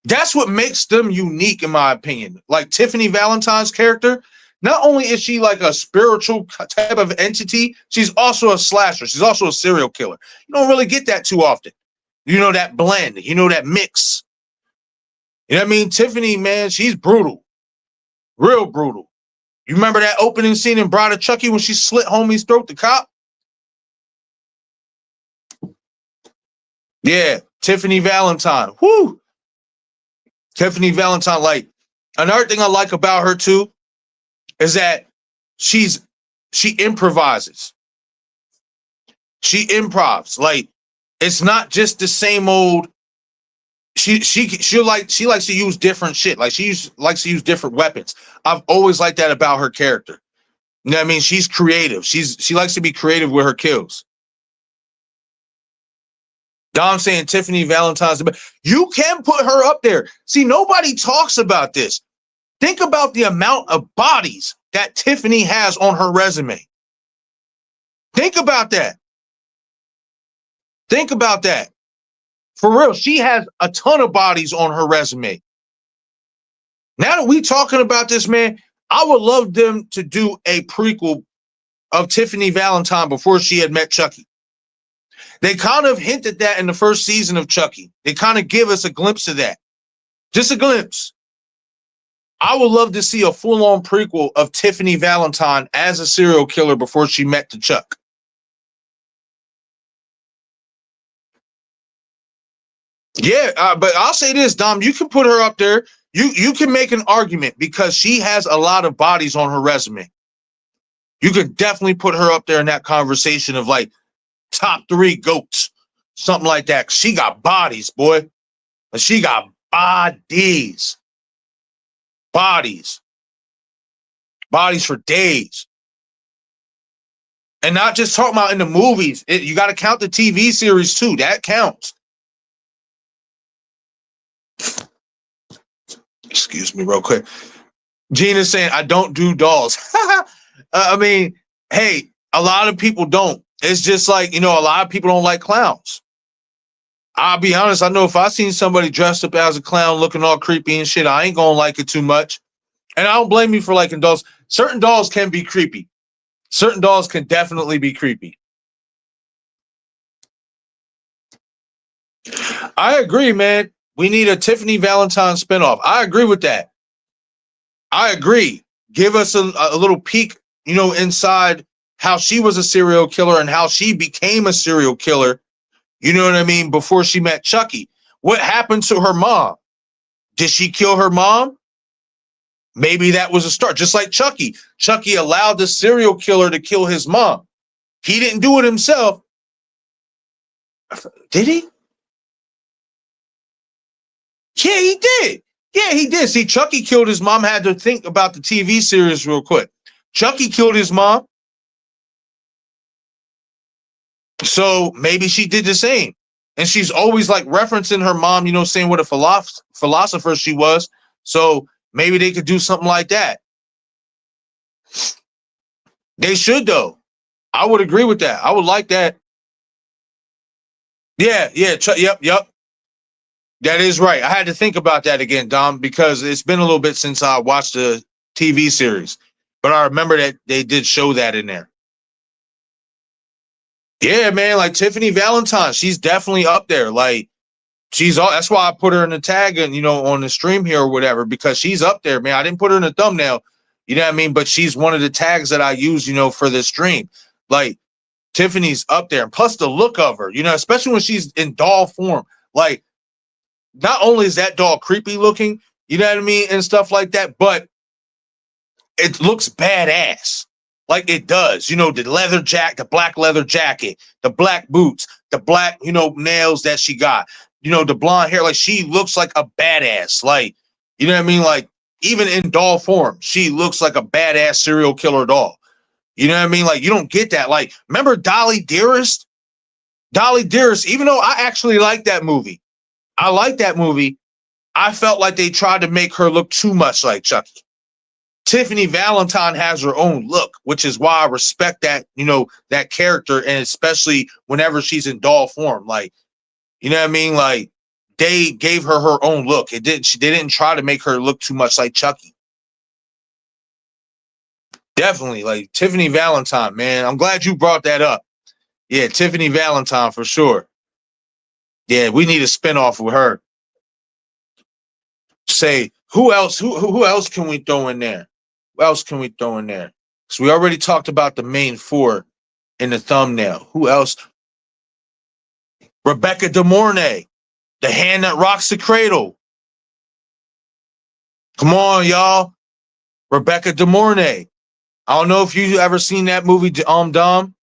That's what makes them unique, in my opinion. Like Tiffany Valentine's character, not only is she like a spiritual type of entity, she's also a slasher. She's also a serial killer. You don't really get that too often. You know, that blend, you know, that mix. You know what I mean? Tiffany, man, she's brutal. Real brutal. You remember that opening scene in Bride of Chucky when she slit homie's throat, the cop? Yeah, Tiffany Valentine. Whoo! Tiffany Valentine, like, another thing I like about her too is that she improvises. She improvs. Like, it's not just the same old. She likes to use different shit. Like likes to use different weapons. I've always liked that about her character. You know what I mean? She's creative. She likes to be creative with her kills. Dom saying Tiffany Valentine's. You can put her up there. See, nobody talks about this. Think about the amount of bodies that Tiffany has on her resume. Think about that. Think about that. For real, she has a ton of bodies on her resume. Now that we talking about this, man, I would love them to do a prequel of Tiffany Valentine before she had met Chucky. They kind of hinted that in the first season of Chucky. They kind of give us a glimpse of that. Just a glimpse. I would love to see a full-on prequel of Tiffany Valentine as a serial killer before she met the Chuck. Yeah, but I'll say this, Dom, you can put her up there. You can make an argument because she has a lot of bodies on her resume. You could definitely put her up there in that conversation of like top 3 goats, something like that. She got bodies, boy. She got bodies. Bodies for days. And not just talking about in the movies. You got to count the TV series too. That counts. Excuse me real quick. Gina's saying, I don't do dolls. I mean, hey, a lot of people don't. It's just like, a lot of people don't like clowns. I'll be honest. I know if I seen somebody dressed up as a clown looking all creepy and shit, I ain't going to like it too much. And I don't blame you for liking dolls. Certain dolls can be creepy. Certain dolls can definitely be creepy. I agree, man. We need a Tiffany Valentine spinoff. I agree with that. I agree. Give us a little peek, inside how she was a serial killer and how she became a serial killer. You know what I mean? Before she met Chucky. What happened to her mom? Did she kill her mom? Maybe that was a start. Just like Chucky. Chucky allowed the serial killer to kill his mom. He didn't do it himself. Did he? Yeah, he did. Yeah, he did. See, Chucky killed his mom. Had to think about the TV series real quick. Chucky killed his mom. So maybe she did the same. And she's always like referencing her mom, saying what a philosopher she was. So maybe they could do something like that. They should, though. I would agree with that. I would like that. Yeah. Yep. That is right. I had to think about that again, Dom, because it's been a little bit since I watched the TV series. But I remember that they did show that in there. Yeah, man, like Tiffany Valentine, she's definitely up there. Like, that's why I put her in the tag and, on the stream here or whatever, because she's up there, man. I didn't put her in the thumbnail, you know what I mean? But she's one of the tags that I use, for the stream. Like, Tiffany's up there. And plus the look of her, especially when she's in doll form. Like, not only is that doll creepy looking, you know what I mean, and stuff like that, but it looks badass. Like it does, the the black leather jacket, the black boots, the black, nails that she got, the blonde hair. Like she looks like a badass. Like, you know what I mean? Like even in doll form, she looks like a badass serial killer doll. You know what I mean? Like you don't get that. Like, remember Dolly Dearest? Dolly Dearest, even though I actually like that movie. I like that movie. I felt like they tried to make her look too much like Chucky. Tiffany Valentine has her own look, which is why I respect that, that character, and especially whenever she's in doll form. Like, you know what I mean? Like, they gave her her own look. They didn't try to make her look too much like Chucky. Definitely, like Tiffany Valentine, man. I'm glad you brought that up. Yeah, Tiffany Valentine for sure. Yeah, we need a spinoff with her. Say, who else? Who else can we throw in there? Who else can we throw in there? So we already talked about the main 4 in the thumbnail. Who else? Rebeccademornay, the hand that rocks the cradle. Come on, y'all. Rebeccademornay. I don't know if you ever seen that movie, Dom.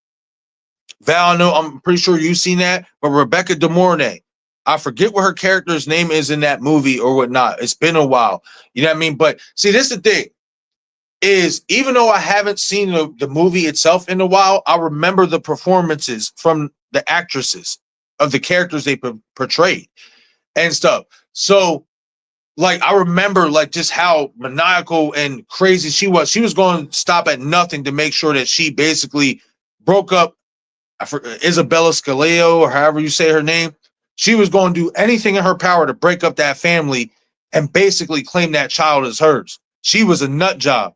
Val, I'm pretty sure you've seen that, but Rebeccademornay. I forget what her character's name is in that movie or whatnot. It's been a while. You know what I mean? But see, this is the thing. Is even though I haven't seen the movie itself in a while, I remember the performances from the actresses of the characters they portrayed and stuff. So, like, I remember, like, just how maniacal and crazy she was. She was going to stop at nothing to make sure that she basically broke up Isabella Scaleo, or however you say her name. She was going to do anything in her power to break up that family and basically claim that child as hers. She was a nut job.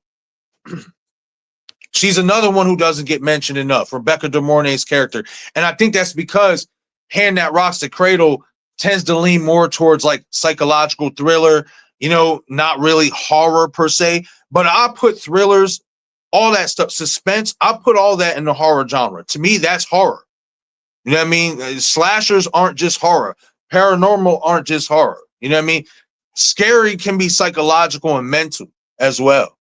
She's another one who doesn't get mentioned enough, Rebeccademornay's character. And I think that's because Hand That Rocks the Cradle tends to lean more towards like psychological thriller, not really horror per se, but I put thrillers, all that stuff, suspense. I put all that in the horror genre. To me, that's horror. You know what I mean? Slashers aren't just horror. Paranormal aren't just horror. You know what I mean? Scary can be psychological and mental as well.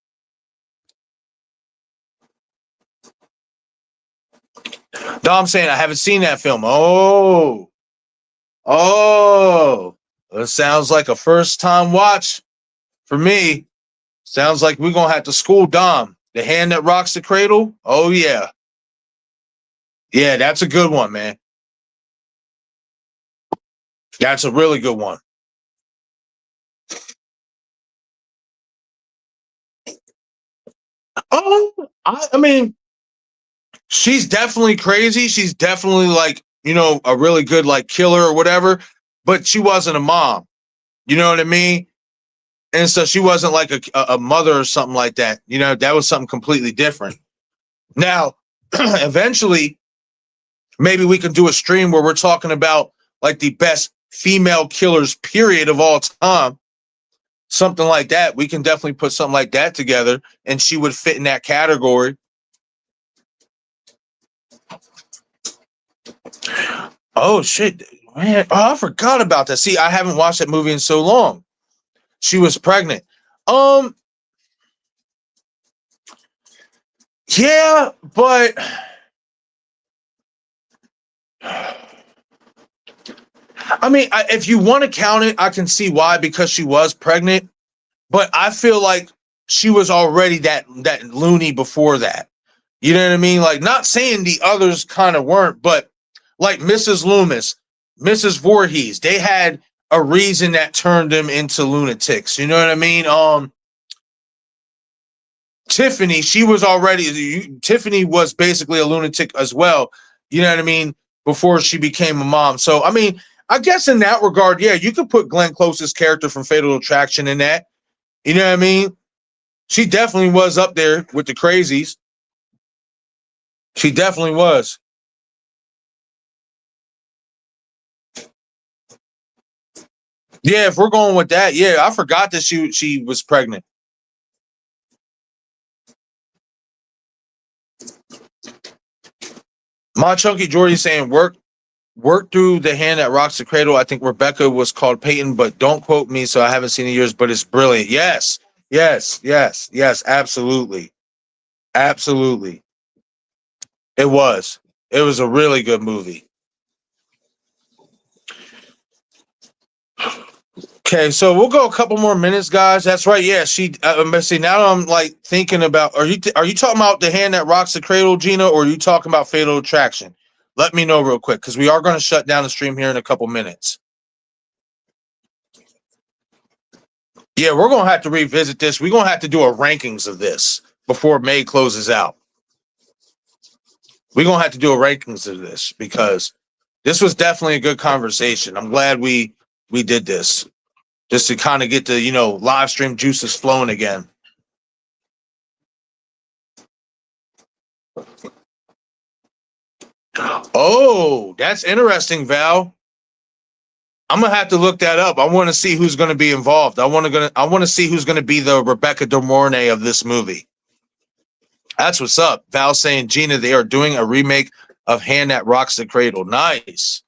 Dom saying I haven't seen that film. Oh, it sounds like a first time watch for me. Sounds like we're gonna have to school Dom. The Hand That Rocks the Cradle. Oh yeah, that's a good one, man. That's a really good one. Oh, I mean, she's definitely crazy. She's definitely like, a really good like killer or whatever, but she wasn't a mom. You know what I mean? And so she wasn't like a mother or something like that. That was something completely different. Now, eventually, maybe we can do a stream where we're talking about like the best female killers, period, of all time. Something like that. We can definitely put something like that together, and she would fit in that category. Oh shit, man! Oh, I forgot about that. See, I haven't watched that movie in so long. She was pregnant. Yeah, but I mean, if you want to count it, I can see why, because she was pregnant. But I feel like she was already that loony before that. You know what I mean? Like, not saying the others kind of weren't, but like Mrs. Loomis, Mrs. Voorhees, they had a reason that turned them into lunatics. You know what I mean? Tiffany, Tiffany was basically a lunatic as well. You know what I mean? Before she became a mom. So, I mean, I guess in that regard, yeah, you could put Glenn Close's character from Fatal Attraction in that. You know what I mean? She definitely was up there with the crazies. She definitely was. Yeah, if we're going with that, yeah, I forgot that she was pregnant. My Chunky Jordy saying work through The Hand That Rocks the Cradle. I think Rebecca was called Peyton, but don't quote me, so I haven't seen it in years, but it's brilliant. Yes, absolutely. Absolutely. It was. It was a really good movie. Okay, so we'll go a couple more minutes, guys. That's right. Yeah, see, now I'm like thinking about, are you talking about The Hand That Rocks the Cradle, Gina, or are you talking about Fatal Attraction? Let me know real quick, because we are going to shut down the stream here in a couple minutes. Yeah, we're going to have to revisit this. We're going to have to do a rankings of this before May closes out. We're going to have to do a rankings of this, because this was definitely a good conversation. I'm glad we did this, just to kind of get the, live stream juices flowing again. Oh, that's interesting, Val. I'm gonna have to look that up. I want to see who's going to be involved. I want to see who's going to be the Rebeccademornay of this movie. That's what's up. Val saying, Gina, they are doing a remake of Hand That Rocks the Cradle. Nice.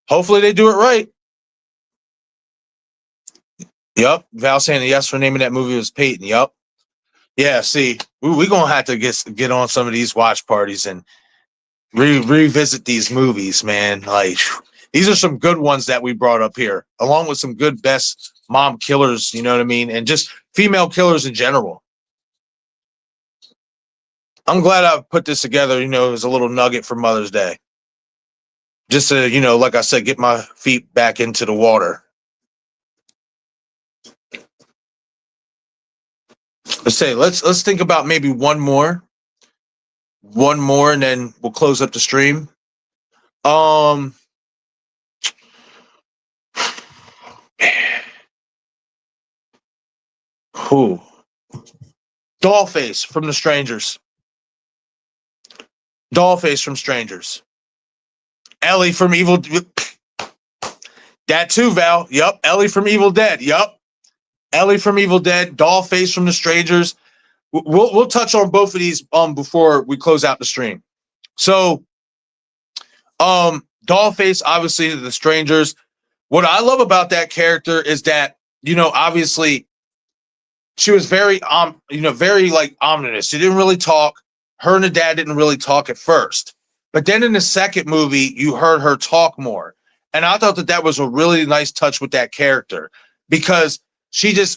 Hopefully they do it right. Yep. Val saying, yes, for naming that movie was Peyton. Yep. Yeah. See, we're gonna have to get on some of these watch parties and revisit these movies, man. Like, these are some good ones that we brought up here, along with some good best mom killers, you know what I mean? And just female killers in general. I'm glad I put this together, as a little nugget for Mother's Day. Just to, like I said, get my feet back into the water. Let's think about maybe one more, and then we'll close up the stream. Who? Dollface from The Strangers. Dollface from Strangers. Ellie from Evil. That too, Val. Yup. Ellie from Evil Dead. Yup. Ellie from Evil Dead, Dollface from The Strangers. We'll touch on both of these before we close out the stream. So, Dollface, obviously, The Strangers. What I love about that character is that, obviously, she was very, very like ominous. She didn't really talk. Her and the dad didn't really talk at first. But then in the second movie, you heard her talk more. And I thought that was a really nice touch with that character because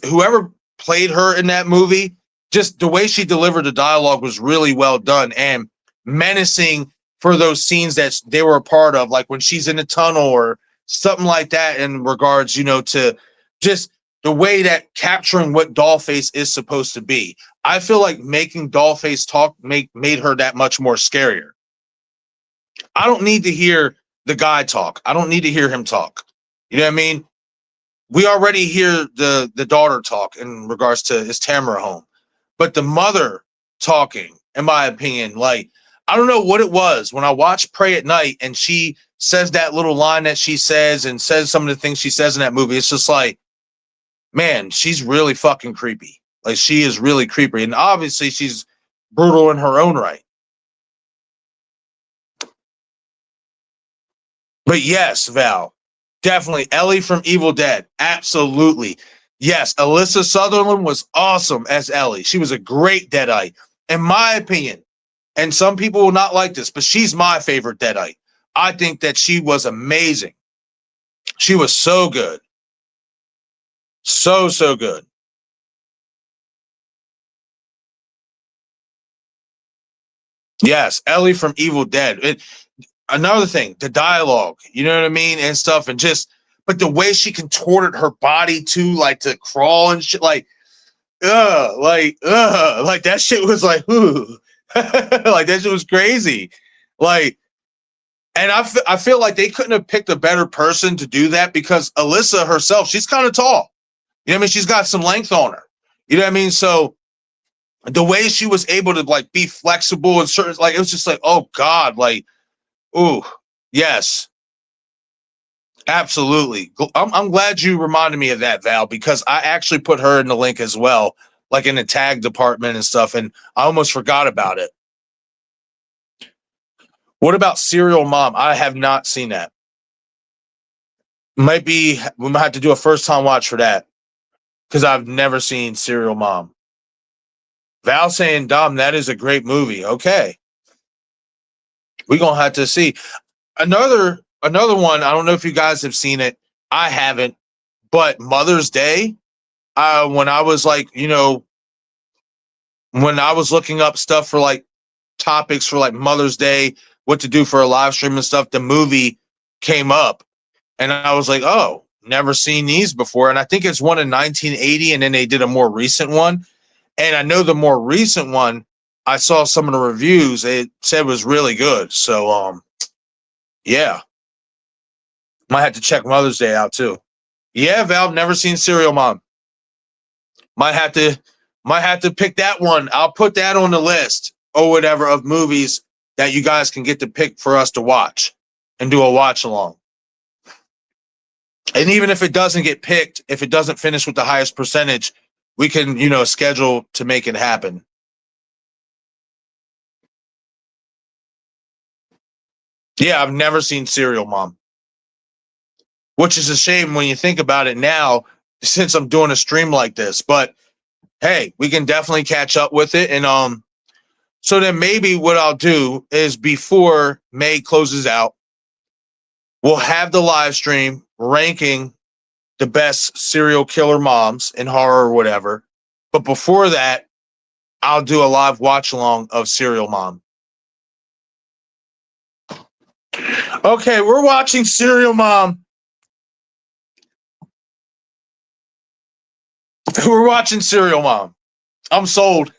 whoever played her in that movie, just the way she delivered the dialogue was really well done and menacing for those scenes that they were a part of, like when she's in the tunnel or something like that in regards, to just the way that capturing what Dollface is supposed to be. I feel like making Dollface talk made her that much more scarier. I don't need to hear the guy talk. I don't need to hear him talk. You know what I mean? We already hear the daughter talk in regards to is Tamara home. But the mother talking, in my opinion, like, I don't know what it was when I watched Pray at Night and she says that little line that she says and says some of the things she says in that movie. It's just like, man, she's really fucking creepy. Like, she is really creepy. And obviously she's brutal in her own right. But yes, Val, definitely. Ellie from Evil Dead. Absolutely. Yes, Alyssa Sutherland was awesome as Ellie. She was a great Deadite, in my opinion. And some people will not like this, but she's my favorite Deadite. I think that she was amazing. She was so good. So good. Yes, Ellie from Evil Dead. Another thing, the dialogue, you know what I mean, and stuff, and but the way she contorted her body too, like to crawl and shit, like that shit was like, ooh, like that shit was crazy, like, and I feel like they couldn't have picked a better person to do that because Alyssa herself, she's kind of tall, you know what I mean, she's got some length on her, you know what I mean, so the way she was able to like be flexible and certain, like, it was just like, oh God, like, ooh, yes. Absolutely. I'm glad you reminded me of that, Val, because I actually put her in the link as well, like in the tag department and stuff, and I almost forgot about it. What about Serial Mom? I have not seen that. We might have to do a first time watch for that because I've never seen Serial Mom. Val saying, Dom, that is a great movie. Okay. We're going to have to see. Another one, I don't know if you guys have seen it. I haven't, but Mother's Day, when I was like, when I was looking up stuff for like topics for like Mother's Day, what to do for a live stream and stuff, the movie came up and I was like, oh, never seen these before. And I think it's one in 1980 and then they did a more recent one. And I know the more recent one, I saw some of the reviews. It said was really good. So, yeah, might have to check Mother's Day out too. Yeah, Val, never seen Serial Mom. Might have to pick that one. I'll put that on the list or whatever of movies that you guys can get to pick for us to watch and do a watch along. And even if it doesn't get picked, if it doesn't finish with the highest percentage, we can, schedule to make it happen. Yeah, I've never seen Serial Mom, which is a shame when you think about it now, since I'm doing a stream like this. But hey, we can definitely catch up with it. And so then maybe what I'll do is before May closes out, we'll have the live stream ranking the best serial killer moms in horror or whatever. But before that, I'll do a live watch along of Serial Mom. Okay, we're watching Serial Mom. We're watching Serial Mom. I'm sold.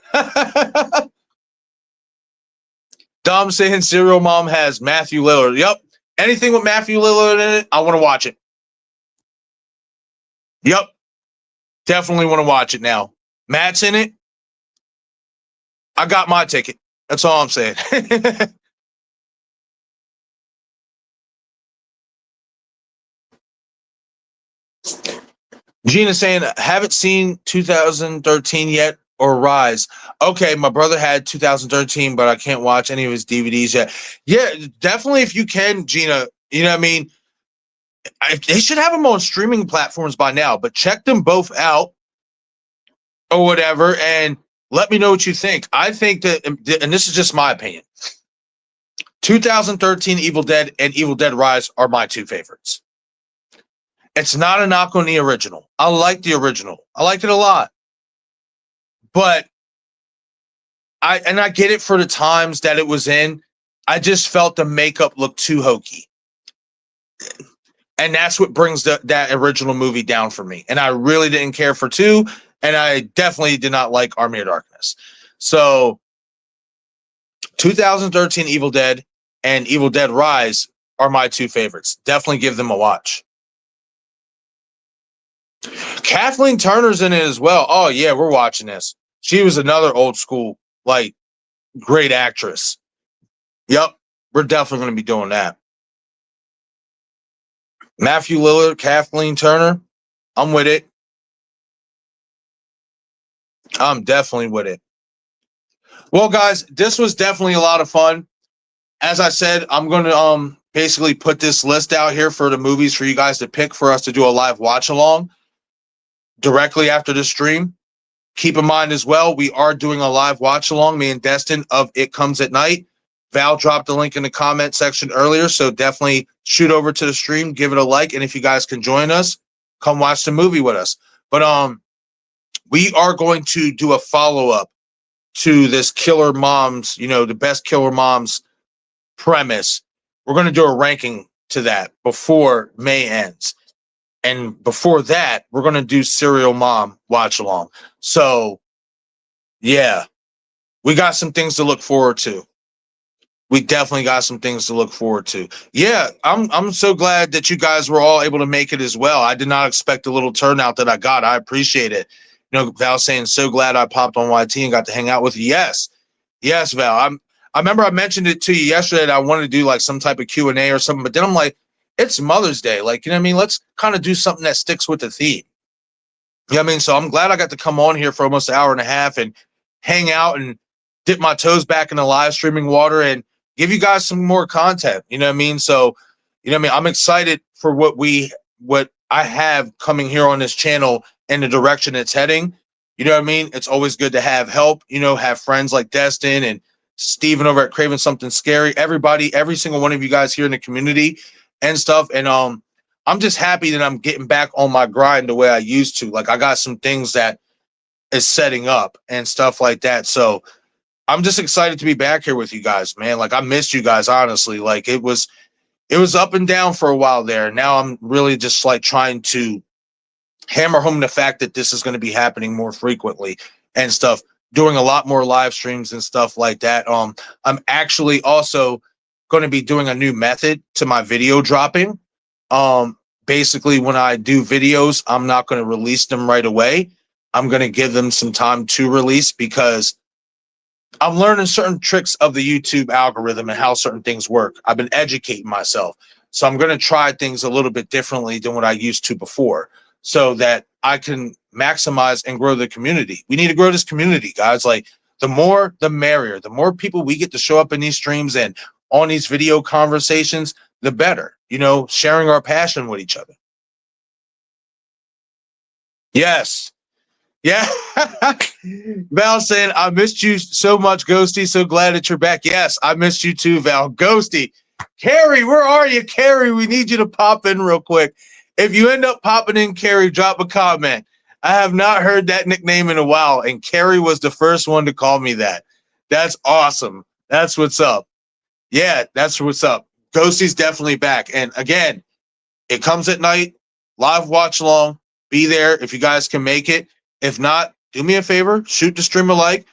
Dom saying Serial Mom has Matthew Lillard. Yep. Anything with Matthew Lillard in it, I want to watch it. Yep. Definitely want to watch it now. Matt's in it. I got my ticket. That's all I'm saying. Gina saying, haven't seen 2013 yet or Rise. Okay, my brother had 2013, but I can't watch any of his DVDs yet. Yeah, definitely if you can, Gina, you know what I mean? They should have them on streaming platforms by now, but check them both out or whatever and let me know what you think. I think that, and this is just my opinion, 2013 Evil Dead and Evil Dead Rise are my two favorites. It's not a knock on the original. I like the original. I liked it a lot. But I get it for the times that it was in. I just felt the makeup looked too hokey. And that's what brings that original movie down for me. And I really didn't care for 2. And I definitely did not like Army of Darkness. So 2013 Evil Dead and Evil Dead Rise are my two favorites. Definitely give them a watch. Kathleen Turner's in it as well. Oh, yeah, we're watching this. She was another old school, like, great actress. Yep, we're definitely going to be doing that. Matthew Lillard, Kathleen Turner, I'm with it. I'm definitely with it. Well, guys, this was definitely a lot of fun. As I said, I'm going to basically put this list out here for the movies for you guys to pick for us to do a live watch along directly after the stream. Keep in mind as well, we are doing a live watch along, me and Destin, of It Comes at Night. Val dropped the link in the comment section earlier, so definitely shoot over to the stream, give it a like, and if you guys can join us, come watch the movie with us. But we are going to do a follow-up to this Killer Moms, the best Killer Moms premise. We're going to do a ranking to that before May ends. And before that, we're going to do Serial Mom watch along. So, yeah, we got some things to look forward to. We definitely got some things to look forward to. Yeah, I'm so glad that you guys were all able to make it as well. I did not expect the little turnout that I got. I appreciate it. Val saying, so glad I popped on YT and got to hang out with you. Yes, Val. I remember I mentioned it to you yesterday that I wanted to do like some type of Q&A or something, but then I'm like, it's Mother's Day. Like, let's kind of do something that sticks with the theme. You know what I mean? So I'm glad I got to come on here for almost an hour and a half and hang out and dip my toes back in the live streaming water and give you guys some more content. You know what I mean? So, I'm excited for what I have coming here on this channel and the direction it's heading. You know what I mean? It's always good to have help, have friends like Destin and Steven over at Craving Something Scary. Everybody, every single one of you guys here in the community and stuff. And I'm just happy that I'm getting back on my grind the way I used to. Like, I got some things that is setting up and stuff like that. So I'm just excited to be back here with you guys, man. Like, I missed you guys, honestly. Like, it was up and down for a while there. Now I'm really just like trying to hammer home the fact that this is going to be happening more frequently and stuff, doing a lot more live streams and stuff like that. I'm actually also going to be doing a new method to my video dropping. Basically, when I do videos, I'm not going to release them right away. I'm going to give them some time to release because I'm learning certain tricks of the YouTube algorithm and how certain things work. I've been educating myself. So I'm going to try things a little bit differently than what I used to before so that I can maximize and grow the community. We need to grow this community, guys. Like, the more, the merrier. The more people we get to show up in these streams and on these video conversations, the better, sharing our passion with each other. Yes. Yeah. Val saying, I missed you so much, Ghosty. So glad that you're back. Yes, I missed you too, Val. Ghosty. Carrie, where are you, Carrie? We need you to pop in real quick. If you end up popping in, Carrie, drop a comment. I have not heard that nickname in a while, and Carrie was the first one to call me that. That's awesome. That's what's up. Yeah, that's what's up. Ghosty's definitely back. And again, It Comes at Night, live watch along. Be there if you guys can make it. If not, do me a favor, shoot the stream a like,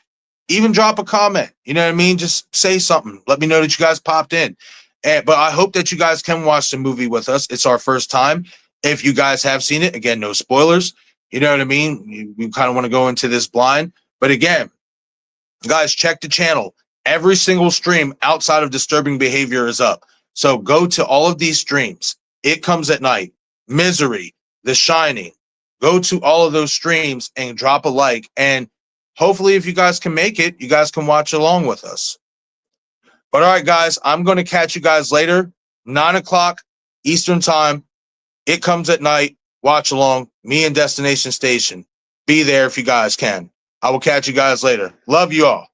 even drop a comment. You know what I mean? Just say something. Let me know that you guys popped in. But I hope that you guys can watch the movie with us. It's our first time. If you guys have seen it, again, no spoilers. You know what I mean? We kind of want to go into this blind. But again, guys, check the channel. Every single stream outside of Disturbing Behavior is up. So go to all of these streams. It Comes at Night, Misery, The Shining, go to all of those streams and drop a like. And hopefully, if you guys can make it, you guys can watch along with us. But all right, guys, I'm going to catch you guys later, 9 o'clock Eastern time. It comes at night. Watch along. Me and Destination Station. Be there if you guys can. I will catch you guys later. Love you all.